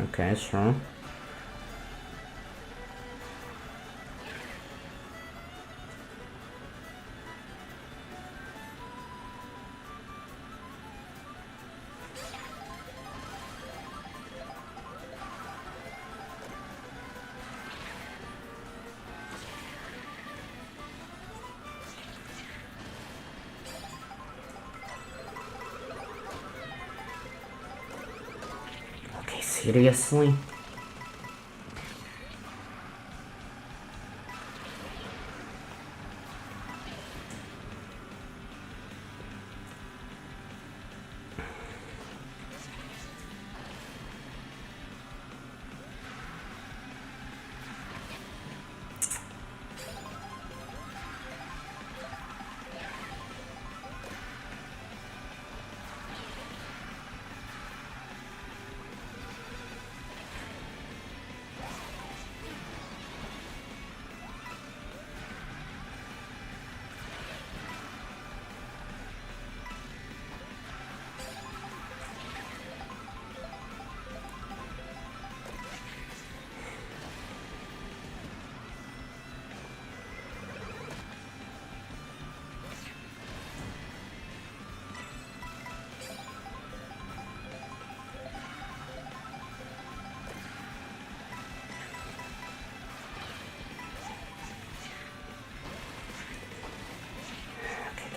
Okay, sure. Okay, seriously?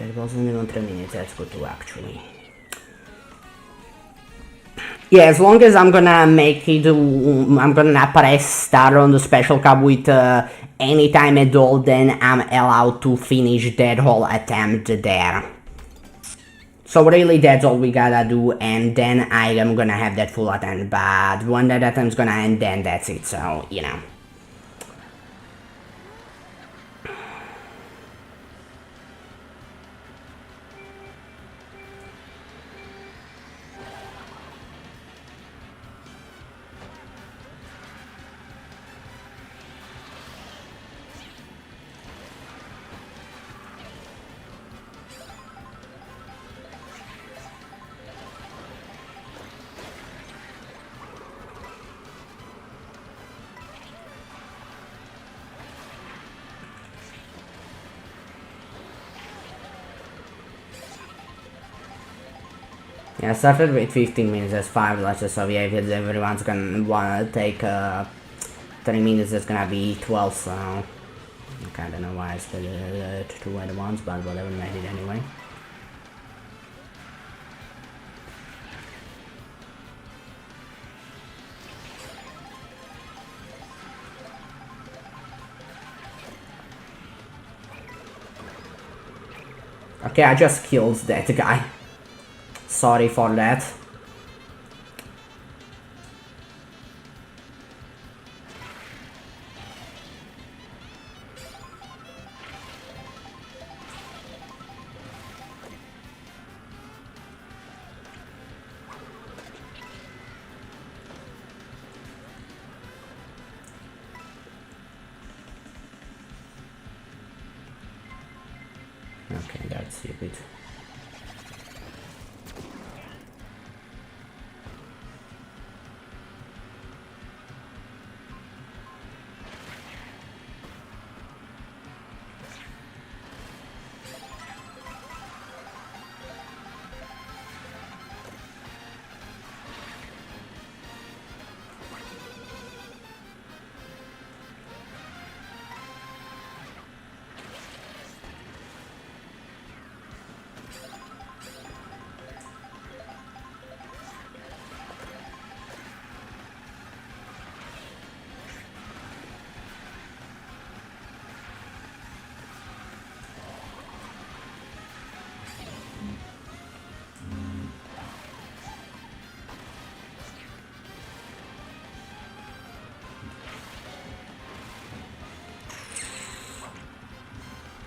that wasn't even 3 minutes, that's good too actually. Yeah, as long as I'm gonna make it, I'm gonna press start on the special cup with any time at all, then I'm allowed to finish that whole attempt there. So really that's all we gotta do, and then I am gonna have that full attempt, but when that attempt's gonna end, then that's it, so, you know. Yeah, I started with 15 minutes, that's 5 lashes, so yeah, if everyone's gonna wanna take 3 minutes, that's gonna be 12, so... Okay, I don't know why I said 2 at once, but whatever, made it anyway. Okay, I just killed that guy. Sorry for that. Okay, that's stupid.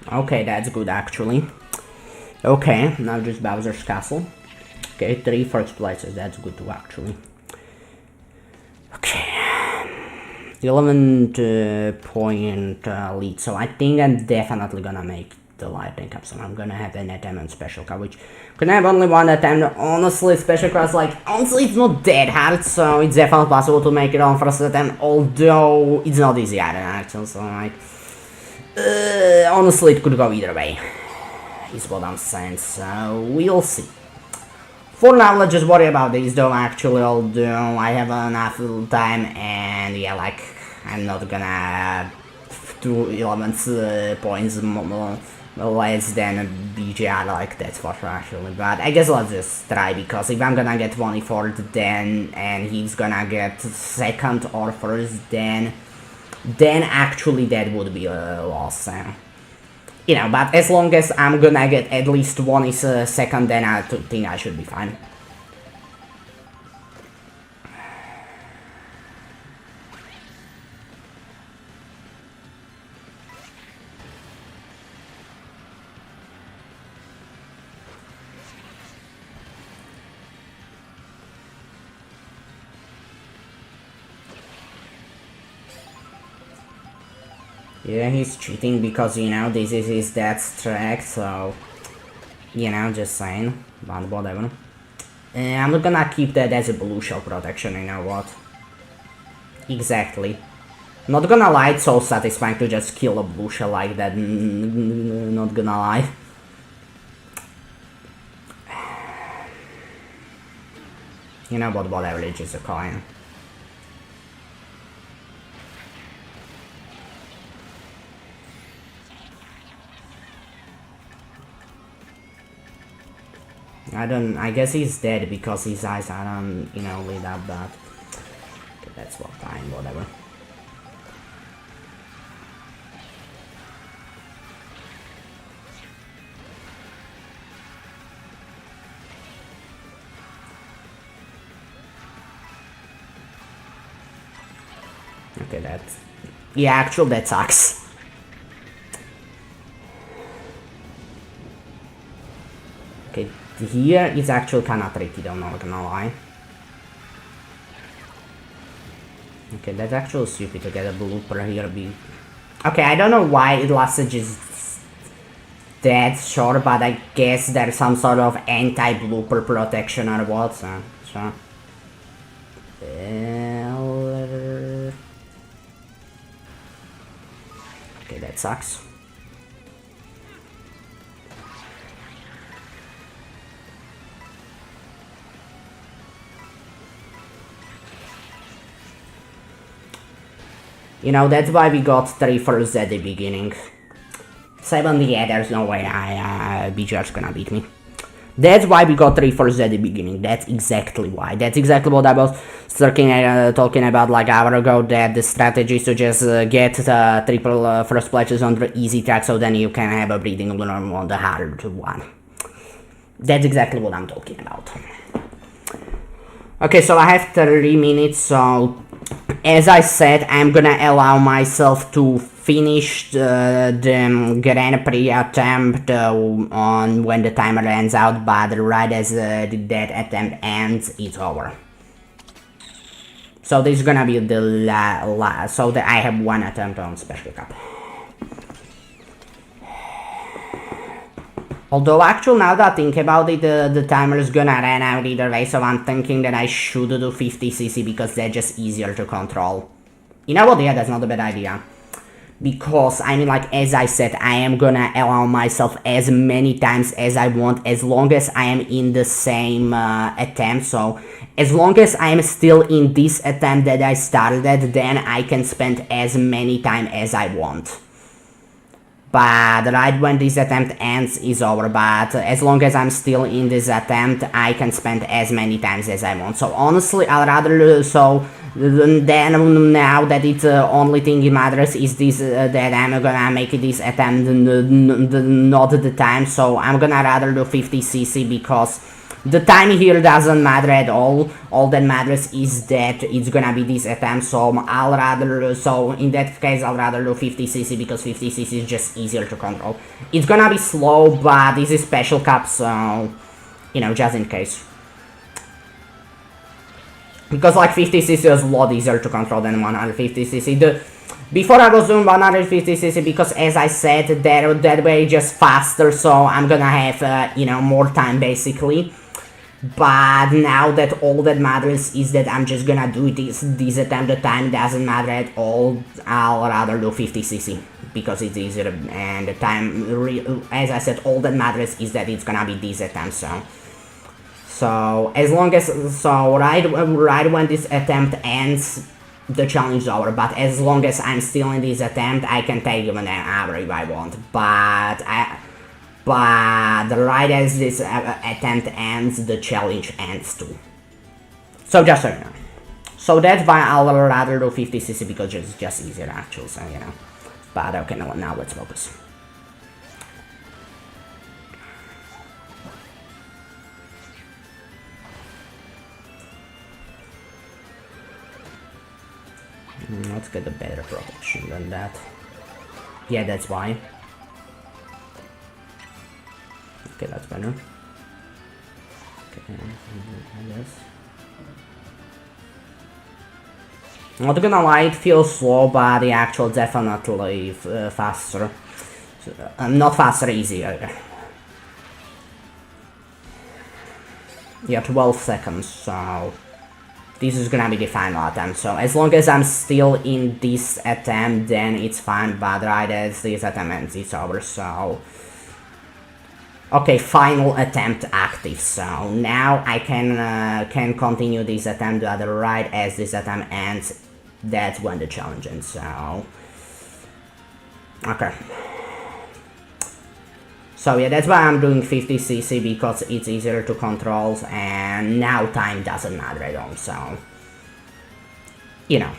Okay, that's good actually. Okay, now just Bowser's Castle. Okay, 3 first places, that's good too actually. Okay, 11 point lead, so I think I'm definitely gonna make the lightning capsule. I'm gonna have an attempt on special car, which gonna have only one attempt. Honestly, special cars, like, honestly, it's not that hard, so it's definitely possible to make it on first attempt, although it's not easy either, actually, so like, honestly, it could go either way, is what I'm saying, so we'll see. For now, let's just worry about this though, actually, although I have enough time, and yeah, like, I'm not gonna do 11 points less than BGR, like, that's for sure, actually, but I guess let's just try, because if I'm gonna get 24th, then, and he's gonna get 2nd or 1st, then actually that would be a loss, you know, but as long as I'm gonna get at least 1 is 2nd, then I think I should be fine. Yeah, he's cheating because, you know, this is his dad's track, so, you know, just saying, but whatever. I'm not gonna keep that as a blue shell protection, you know what? Exactly. Not gonna lie, it's so satisfying to just kill a blue shell like that, not gonna lie. You know what, whatever, it's just a coin. I guess he's dead because his eyes are, you know, lit up, but... Okay, that's what time, whatever. Okay, that's... Yeah, actually, that sucks. Okay, here is actually kinda tricky, though, not gonna lie. Okay, that's actually stupid to get a blooper here. Okay, I don't know why it lasted just that short, but I guess there's some sort of anti-blooper protection or what, so... Okay, that sucks. You know, that's why we got 3 firsts at the beginning. 7, yeah, there's no way BGR's gonna beat me. That's why we got 3 firsts at the beginning. That's exactly why. That's exactly what I was talking about like an hour ago, that the strategy is to just get the triple first places on the easy track, so then you can have a breeding norm on the hard one. That's exactly what I'm talking about. Okay, so I have 30 minutes, so as I said, I'm gonna allow myself to finish the Grand Prix attempt on when the timer ends out, but right as that attempt ends, it's over. So this is gonna be the last, so that I have 1 attempt on Special Cup. Although, actually, now that I think about it, the timer is gonna run out either way, so I'm thinking that I should do 50cc because they're just easier to control. You know what? Yeah, that's not a bad idea. Because, I mean, like, as I said, I am gonna allow myself as many times as I want, as long as I am in the same attempt. So, as long as I am still in this attempt that I started, then I can spend as many time as I want. But right when this attempt ends is over, but as long as I'm still in this attempt, I can spend as many times as I want. So honestly, I'd rather, so then now that it's only thing it matters is this, that I'm gonna make this attempt not the time, so I'm gonna rather do 50cc because the time here doesn't matter at all. All that matters is that it's gonna be this attempt, so in that case I'll rather do 50cc because 50cc is just easier to control. It's gonna be slow, but this is Special Cup, so, you know, just in case. Because like 50cc is a lot easier to control than 150cc. Before I was doing 150cc because, as I said, that way just faster, so I'm gonna have, you know, more time basically. But now that all that matters is that I'm just gonna do this attempt, the time doesn't matter at all, I'll rather do 50cc because it's easier, and the time, as I said, all that matters is that it's gonna be this attempt, so as long as, so right when this attempt ends, the challenge is over, but as long as I'm still in this attempt, I can take even an hour if I want, but right as this attempt ends, the challenge ends too. So just so you know. So that's why I'll rather do 50cc because it's just easier actually, so you know. But okay, now let's focus. Let's get a better protection than that. Yeah, that's why. Okay, that's better. Okay, I guess. I'm not gonna lie, it feels slow, but the actual definitely faster. Not faster, easier. Yeah, 12 seconds, so this is gonna be the final attempt. So as long as I'm still in this attempt, then it's fine, but right as this attempt ends, it's over, so... Okay, final attempt active, so now I can continue this attempt the other right as this attempt ends. That's when the challenge ends, so... Okay. So yeah, that's why I'm doing 50cc, because it's easier to control, and now time doesn't matter at all, so, you know.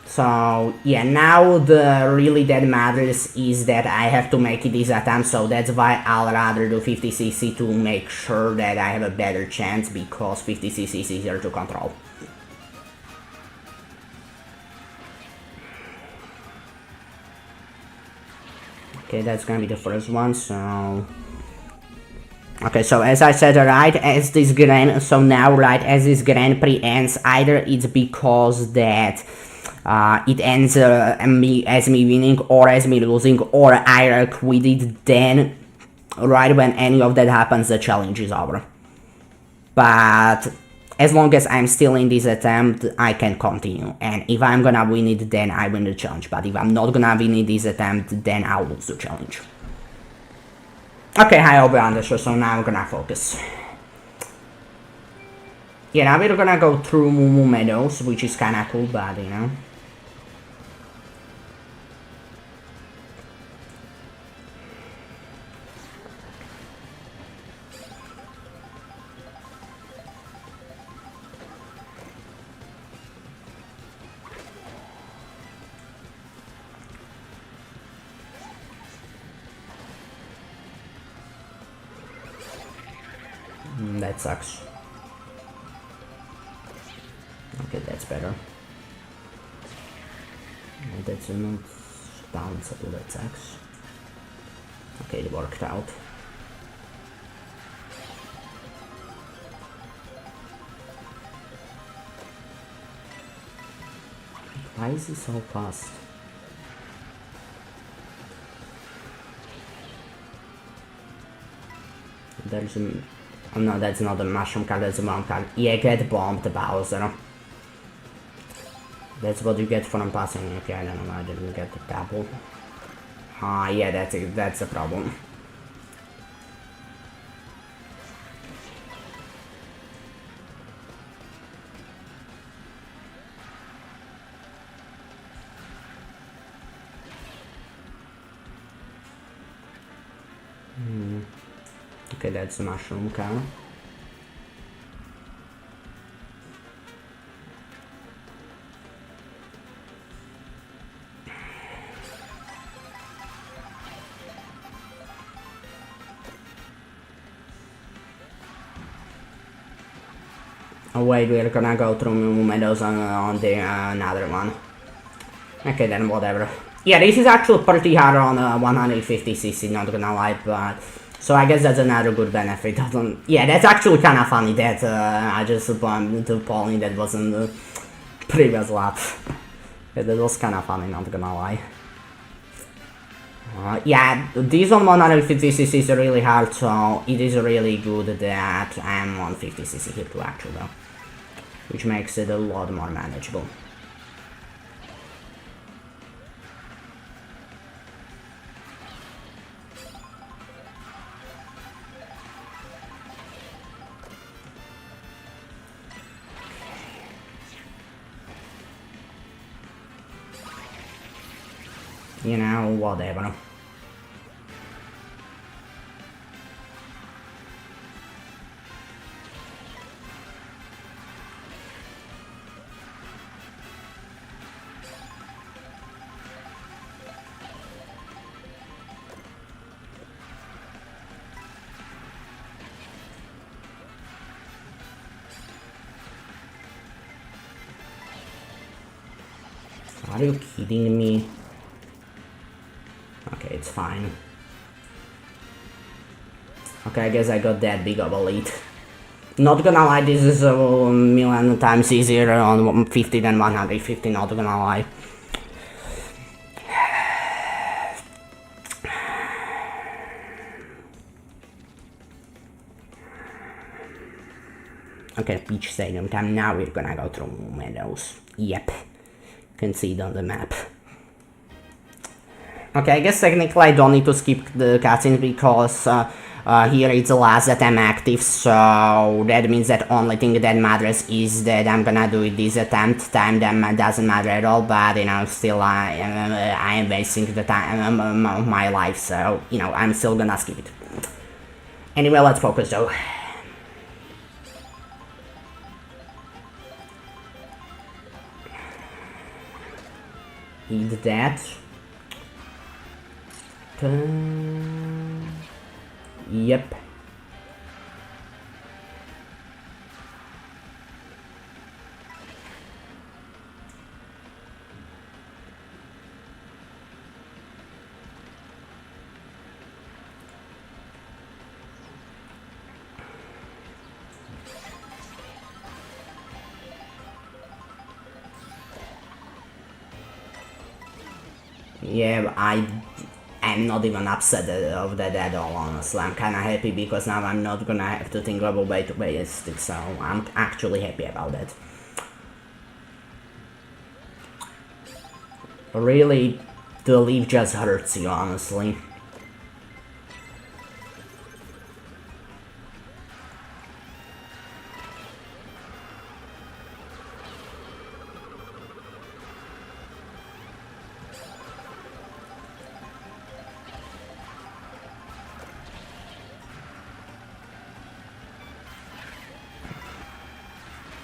So yeah, now the really that matters is that I have to make this attempt, so that's why I'll rather do 50cc to make sure that I have a better chance, because 50cc is easier to control. Okay, that's gonna be the first one, so... Okay, so as I said, right as this Grand... So now, right as this Grand Prix ends, either it's because that it ends as me winning or as me losing, or I quit it, then right when any of that happens, the challenge is over. But as long as I'm still in this attempt, I can continue, and if I'm gonna win it, then I win the challenge, but if I'm not gonna win in this attempt, then I'll lose the challenge. Okay, I hope you understood, so now I'm gonna focus. Yeah, now we're gonna go through Moo Meadows, which is kinda cool, but you know. That sucks. Okay, that's better. Oh, that's not bounce, so that sucks. Okay, it worked out. Why is he so fast? There's a... Oh no, that's not a mushroom card, that's a bomb card. Yeah, get bombed, Bowser. That's what you get from passing. Okay, I don't know, I didn't get the double. Ah, yeah, that's a problem. Okay, that's a mushroom card. Oh wait, we're gonna go through Moo Meadows on the another one. Okay, then whatever. Yeah, this is actually pretty hard on 150cc, not gonna lie, but... So I guess that's another good benefit. Yeah, that's actually kind of funny that I just bumped into Pauline that wasn't the previous lap. Yeah, that was kind of funny, not gonna lie. Yeah, this on 150cc is really hard, so it is really good that I'm on 50cc here too, actually, though. Which makes it a lot more manageable. You know, whatever. Are you kidding me? Okay, it's fine. Okay, I guess I got that big of a lead. Not gonna lie, this is a million times easier on 50 than 150, not gonna lie. Okay, Peach Stadium time, now we're gonna go through Meadows. Yep, you can see it on the map. Okay, I guess technically I don't need to skip the cutscenes because Here it's the last attempt active, so that means that only thing that matters is that I'm gonna do it this attempt. Time that doesn't matter at all, but you know, still I am wasting the time of my life, so you know, I'm still gonna skip it. Anyway, let's focus though. Eat that. Yep. Yeah, I'm not even upset of that at all, honestly. I'm kinda happy because now I'm not gonna have to think about way to waste it, so I'm actually happy about that. Really, the leave just hurts you, honestly.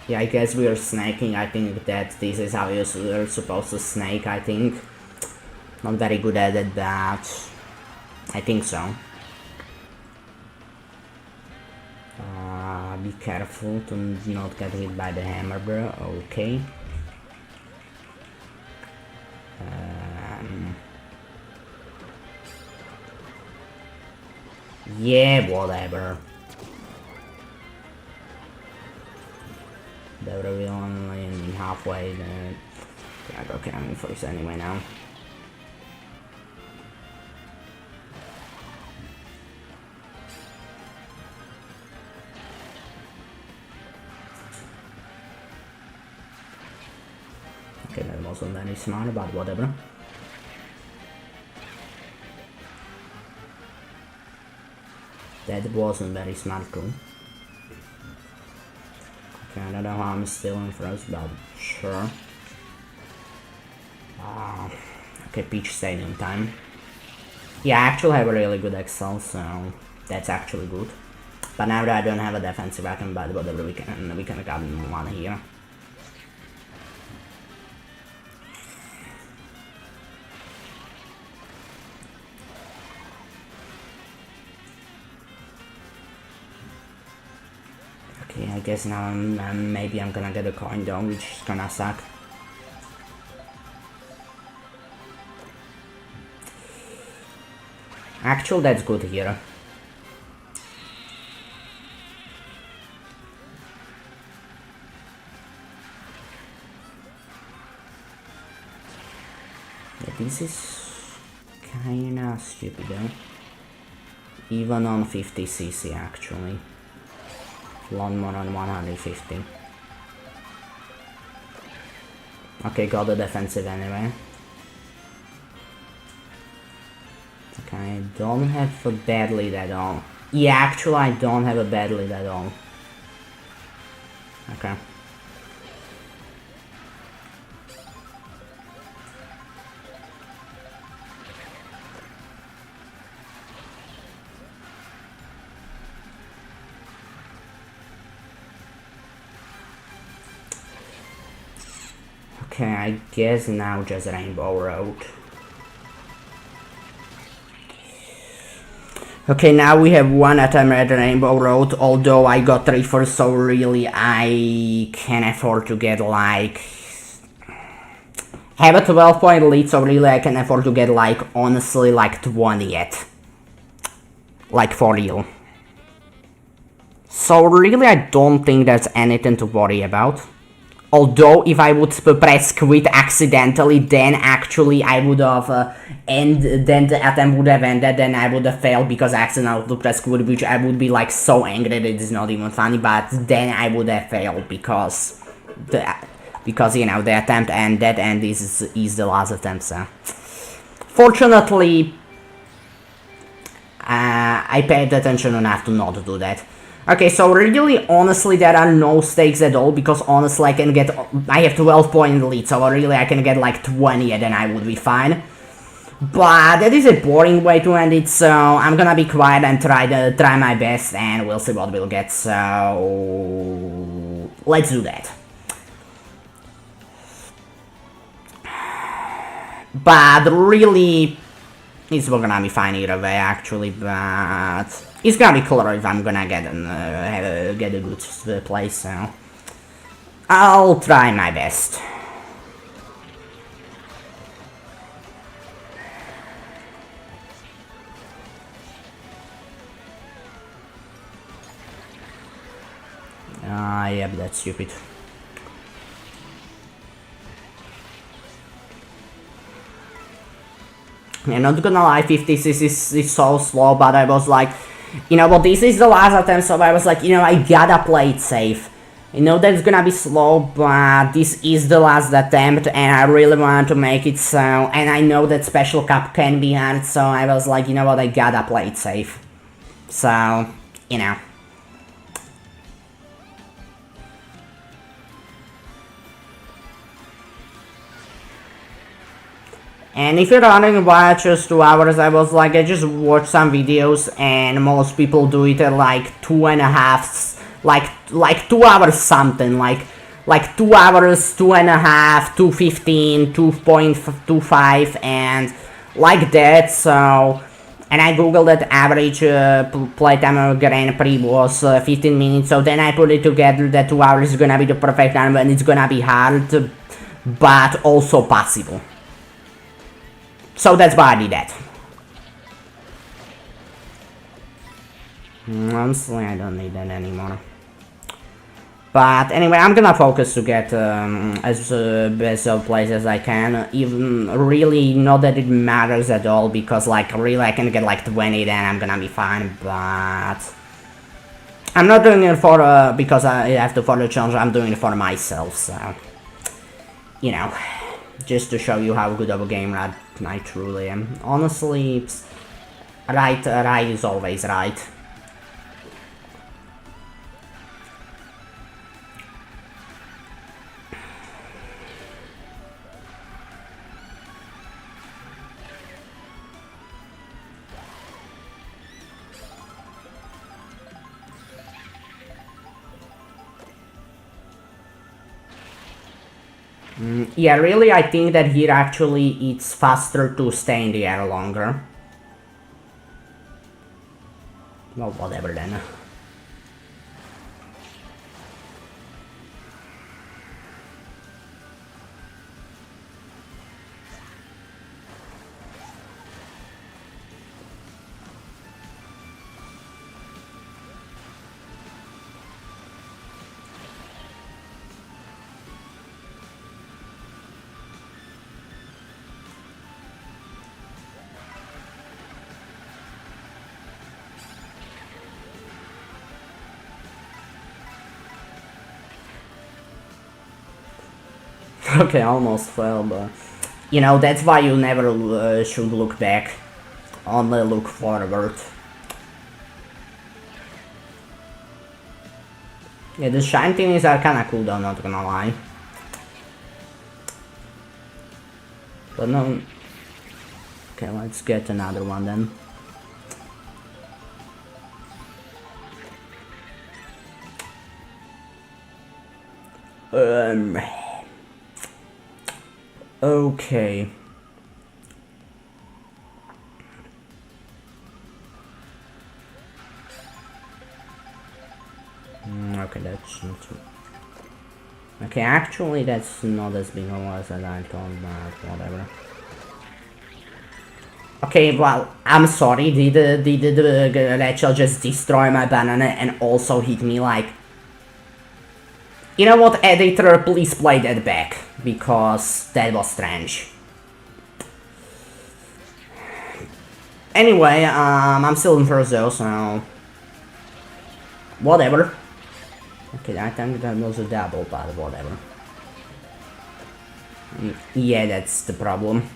Yeah, I guess we are snaking. I think that this is how you're supposed to snake, I think. Not very good at it, but I think so. Be careful to not get hit by the hammer, bro. Okay. Yeah, whatever. They were really only in halfway. I go cannon first anyway now. Okay, that wasn't very smart, but whatever. That wasn't very smart too. Okay, I don't know how I'm still in first, but sure. Okay, Peach Stadium time. Yeah, I actually have a really good Excel, so that's actually good. But now that I don't have a defensive weapon, but whatever, we can grab one here. Okay, I guess now maybe I'm gonna get a coin though, which is gonna suck. Actually, that's good here. Yeah, this is kinda stupid though. Even on 50cc actually. A lot more on 150. Okay, got the defensive anyway. Okay, I don't have a bad lead at all. Yeah, actually I don't have a bad lead at all. Okay. Okay, I guess now just Rainbow Road. Okay, now we have one attempt at Rainbow Road, although I got 3 first, so really I can afford to get like... have a 12-point lead, so really I can afford to get like, honestly, like 20 yet. Like for real. So really I don't think there's anything to worry about. Although, if I would press quit accidentally, then actually I would have, and then the attempt would have ended, then I would have failed because I accidentally pressed quit, which I would be like so angry that it is not even funny, but then I would have failed because you know, the attempt ended and this is the last attempt, so. Fortunately, I paid attention enough to not do that. Okay, so really, honestly, there are no stakes at all, because honestly, I have 12-point lead, so really I can get like 20 and then I would be fine. But that is a boring way to end it, so I'm gonna be quiet and try my best, and we'll see what we'll get, so let's do that. But really, it's gonna be fine either way, actually, but it's gonna be cooler if I'm gonna get a good place, so I'll try my best. Yep, that's stupid. I'm not gonna lie, 56 is so slow, but I was like, you know, well, this is the last attempt, so I was like, you know, I gotta play it safe. You know that's gonna be slow, but this is the last attempt, and I really want to make it so, and I know that special cup can be hard, so I was like, you know what, I gotta play it safe. So, you know. And if you're wondering why I chose 2 hours, I was like, I just watched some videos, and most people do it at like 2.5, like 2 hours something, like 2 hours, 2.5, 2:15, 2.25, and like that. So, and I googled that average playtime of Grand Prix was 15 minutes. So then I put it together that 2 hours is gonna be the perfect time, and it's gonna be hard, but also possible. So that's why I did that. Honestly, I don't need that anymore. But anyway, I'm gonna focus to get as best of place as I can. Even really, not that it matters at all, because like really I can get like 20, then I'm gonna be fine. But I'm not doing it for because I have to for the challenge. I'm doing it for myself. So you know, just to show you how good of a game I truly am. Honestly, right is always right. Yeah, really, I think that here actually it's faster to stay in the air longer. Well, whatever then. Okay, almost fell, but you know, that's why you never should look back, only look forward. Yeah, the shine things are kinda cool though, not gonna lie. But no... Okay, let's get another one then. Okay. Okay, that's not true. Okay, actually that's not as big a loss as I thought, but whatever. Okay, well, I'm sorry, did the Rachel just destroy my banana and also hit me like... You know what, editor, please play that back, because that was strange. Anyway, I'm still in first though, so... Whatever. Okay, I think that was a double, but whatever. Yeah, that's the problem.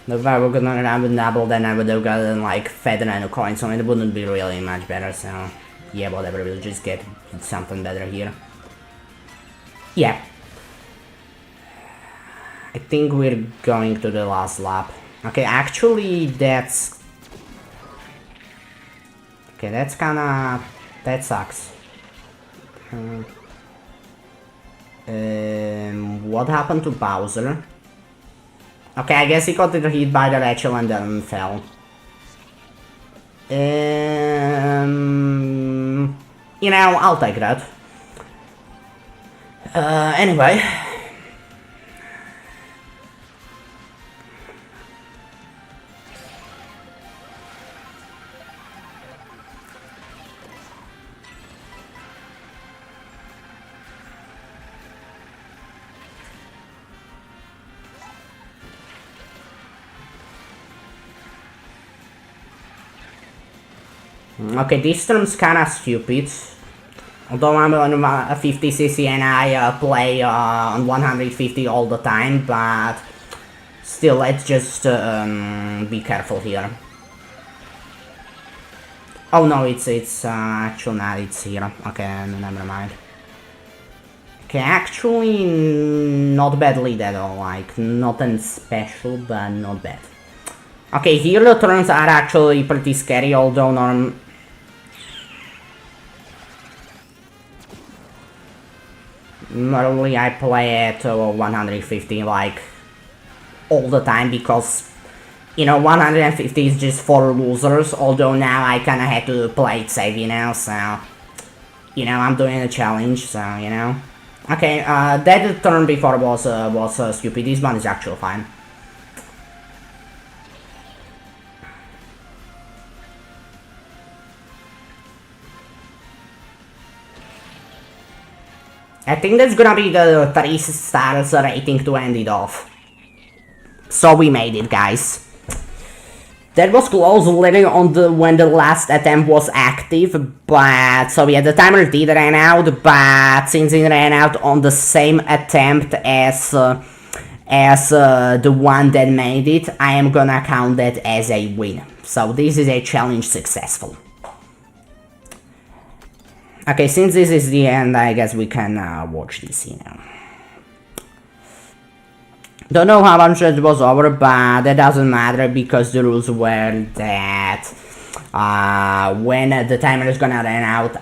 If I were gonna run with double, then I would have gotten like feather and a coin, so it wouldn't be really much better, so yeah, whatever, we'll just get something better here. Yeah. I think we're going to the last lap. Okay, actually that's... Okay, that's kinda... That sucks. What happened to Bowser? Okay, I guess he got hit by the Rachel and then fell. You know, I'll take that. Anyway. Okay, this term's kinda stupid. Although I'm on a 50cc and I play on 150 all the time, but still, let's just be careful here. Oh no, it's actually not, it's here. Okay, never mind. Okay, actually not badly at all, like nothing special, but not bad. Okay, here the turns are actually pretty scary, although normally I play at 150 like all the time, because you know 150 is just for losers, although now I kinda had to play it safe, you know, so you know, I'm doing a challenge, so you know. Okay, that turn before was stupid. This one is actually fine. I think that's gonna be the 3 stars rating to end it off. So we made it, guys. That was close literally on when the last attempt was active, but so yeah, the timer did run out, but since it ran out on the same attempt as the one that made it, I am gonna count that as a win. So this is a challenge successful. Okay, since this is the end, I guess we can watch this, you know. Don't know how much it was over, but that doesn't matter, because the rules were that when the timer is gonna run out,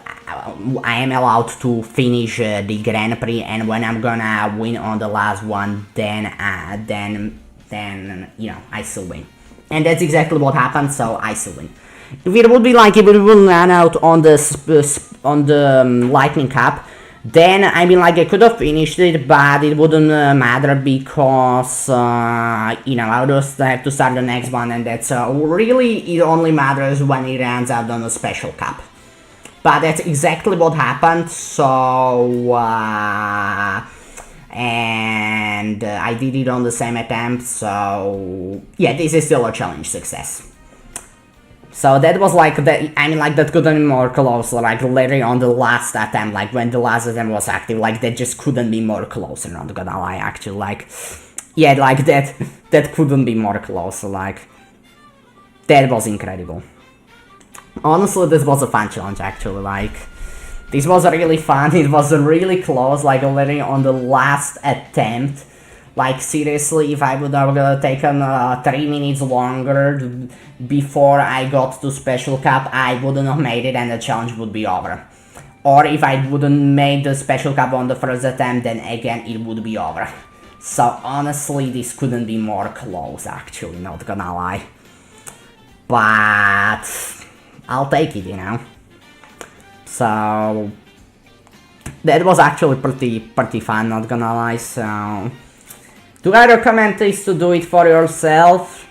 I am allowed to finish the Grand Prix, and when I'm gonna win on the last one, then you know, I still win. And that's exactly what happened, so I still win. If it would be like, if it would run out on the Lightning Cup, then I mean, like, I could have finished it, but it wouldn't matter, because you know, I'll just have to start the next one, and that's really, it only matters when it runs out on a special cup. But that's exactly what happened, so and I did it on the same attempt, so yeah, this is still a challenge success. So that was like, I mean, like, that couldn't be more closer, like, literally on the last attempt, like, when the last attempt was active, like, that just couldn't be more closer, not gonna lie, actually, like, yeah, like, that couldn't be more closer, like, that was incredible. Honestly, this was a fun challenge, actually, like, this was really fun, it was really close, like, literally on the last attempt. Like, seriously, if I would have taken 3 minutes longer before I got to Special Cup, I wouldn't have made it and the challenge would be over. Or if I wouldn't made the Special Cup on the first attempt, then again it would be over. So honestly, this couldn't be more close, actually, not gonna lie. But I'll take it, you know. So that was actually pretty fun, not gonna lie, so... Do I recommend this to do it for yourself?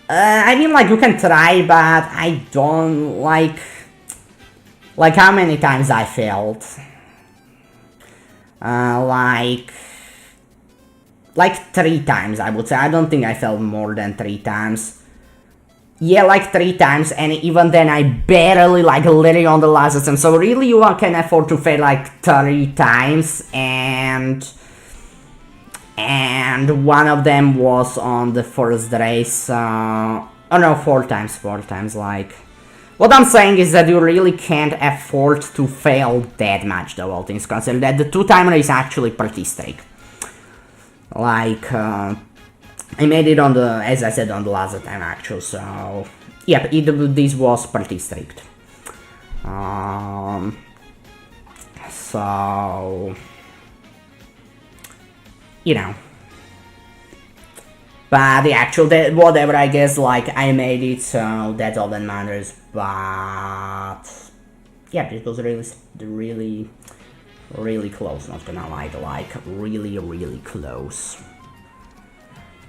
I mean, like, you can try, but I don't like how many times I failed. Like 3 times, I would say. I don't think I failed more than 3 times. Yeah, like 3 times, and even then I barely, like, literally on the last attempt. So really, you can afford to fail like 3 times, and and one of them was on the first race. Oh no, four times. Like, what I'm saying is that you really can't afford to fail that much, though, all things considered. That the 2-timer is actually pretty strict. Like, I made it on the, as I said, on the last time actually. So, yeah, this was pretty strict. So, you know. But the actual, whatever, I guess, like, I made it, so that's all that matters. But, yeah, this was really close, not gonna lie, like, really close.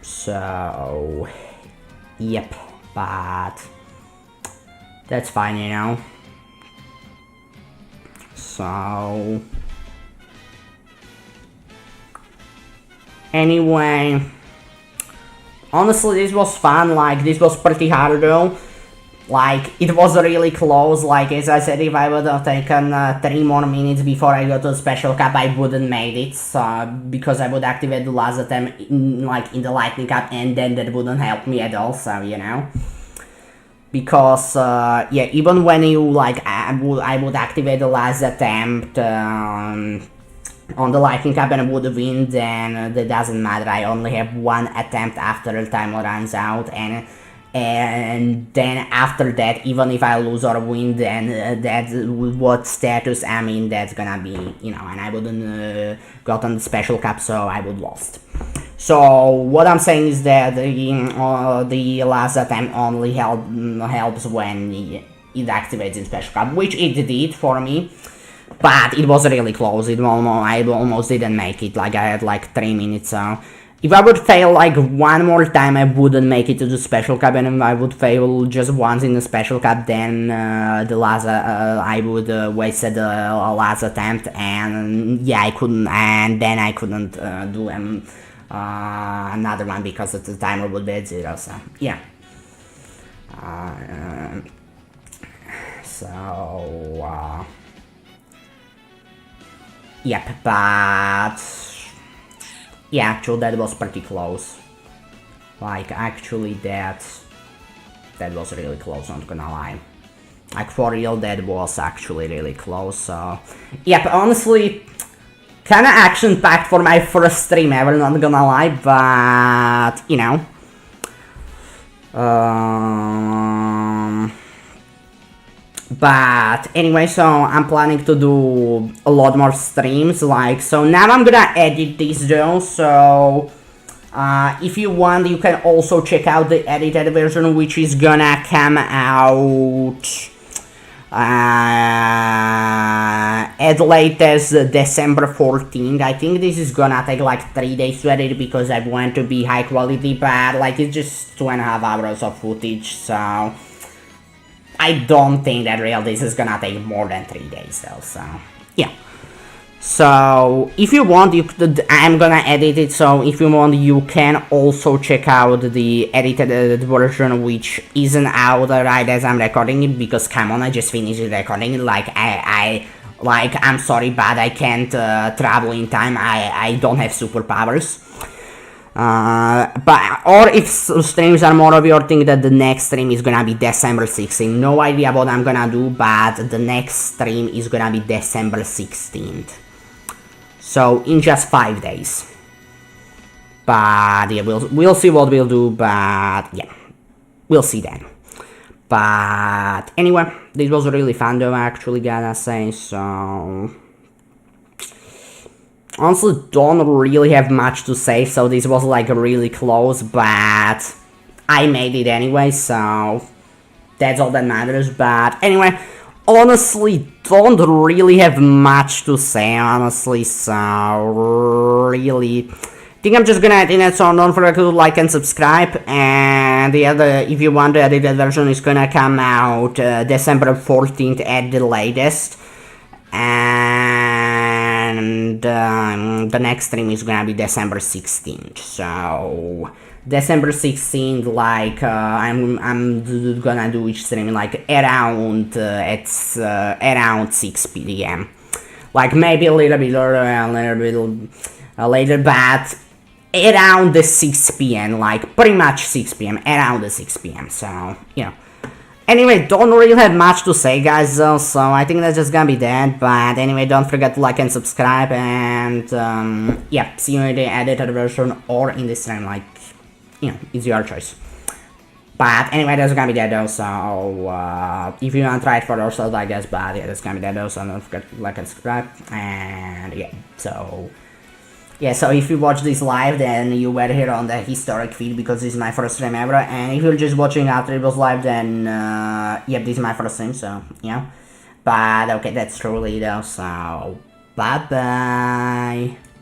So, yep, but that's fine, you know. So, anyway, honestly, this was fun. Like, this was pretty hard though. Like, it was really close. Like, as I said, if I would have taken 3 more minutes before I got to the special cup, I wouldn't made it. So, because I would activate the last attempt in the lightning cup, and then that wouldn't help me at all. So, you know. Because, yeah, even when you, like, I would activate the last attempt on the lightning cup and I would win, then that doesn't matter. I only have 1 attempt after the timer runs out, and then after that, even if I lose or win, then that's what status I'm in, that's gonna be, you know, and I wouldn't gotten the special cup, so I would lost. So what I'm saying is that the last attempt only helps when it activates in special cup, which it did for me, but it was really close. I almost didn't make it. Like, I had like 3 minutes. So if I would fail like 1 more time, I wouldn't make it to the special cup, and if I would fail just once in the special cup, then I would wasted the last attempt, and yeah, I couldn't do another one because the timer would be at 0. So yeah. Yep, but yeah, actually that was pretty close. Like, actually that was really close, not gonna lie. Like, for real, that was actually really close. So yep, honestly, kinda action-packed for my first stream ever, not gonna lie, but, you know. But anyway, so I'm planning to do a lot more streams, like, so now I'm gonna edit this though, so if you want, you can also check out the edited version, which is gonna come out at latest December 14th. I think this is gonna take like 3 days to edit because I want to be high quality, but like, it's just 2.5 hours of footage, so I don't think that this is gonna take more than 3 days though, so yeah. So if you want, I'm gonna edit it, so if you want, you can also check out the edited version, which isn't out right as I'm recording it, because come on, I just finished recording it. Like, I'm sorry, but I can't travel in time. I don't have superpowers. Or if streams are more of your thing, that the next stream is gonna be December 16th. No idea what I'm gonna do, but the next stream is gonna be December 16th. So in just 5 days. But yeah, we'll see what we'll do, but yeah, we'll see then. But anyway, this was really fun though, actually, gotta say, so honestly, don't really have much to say, so this was like really close, but I made it anyway, so that's all that matters. But anyway, honestly, don't really have much to say, honestly, so really, I think I'm just gonna end it, so don't forget to like and subscribe, and the other, if you want, the edited version is gonna come out December 14th at the latest, and the next stream is gonna be December 16th. So December 16th, like, I'm gonna do each stream like around around 6 p.m. Like, maybe a little bit earlier, a little bit later, but around the 6 p.m. like pretty much 6 p.m. around the 6 p.m. So you know. Anyway, don't really have much to say, guys, though, so I think that's just gonna be that. But anyway, don't forget to like and subscribe, and yeah, see you in the edited version or in the stream, like, you know, it's your choice. But anyway, that's gonna be that, though, so if you wanna try it for yourself, I guess, but yeah, that's gonna be that, though, so don't forget to like and subscribe, and yeah, so... Yeah, so if you watch this live, then you were here on the historic feed because this is my first stream ever. And if you're just watching after it was live, then yep, this is my first stream, so yeah. But okay, that's truly though. So bye bye.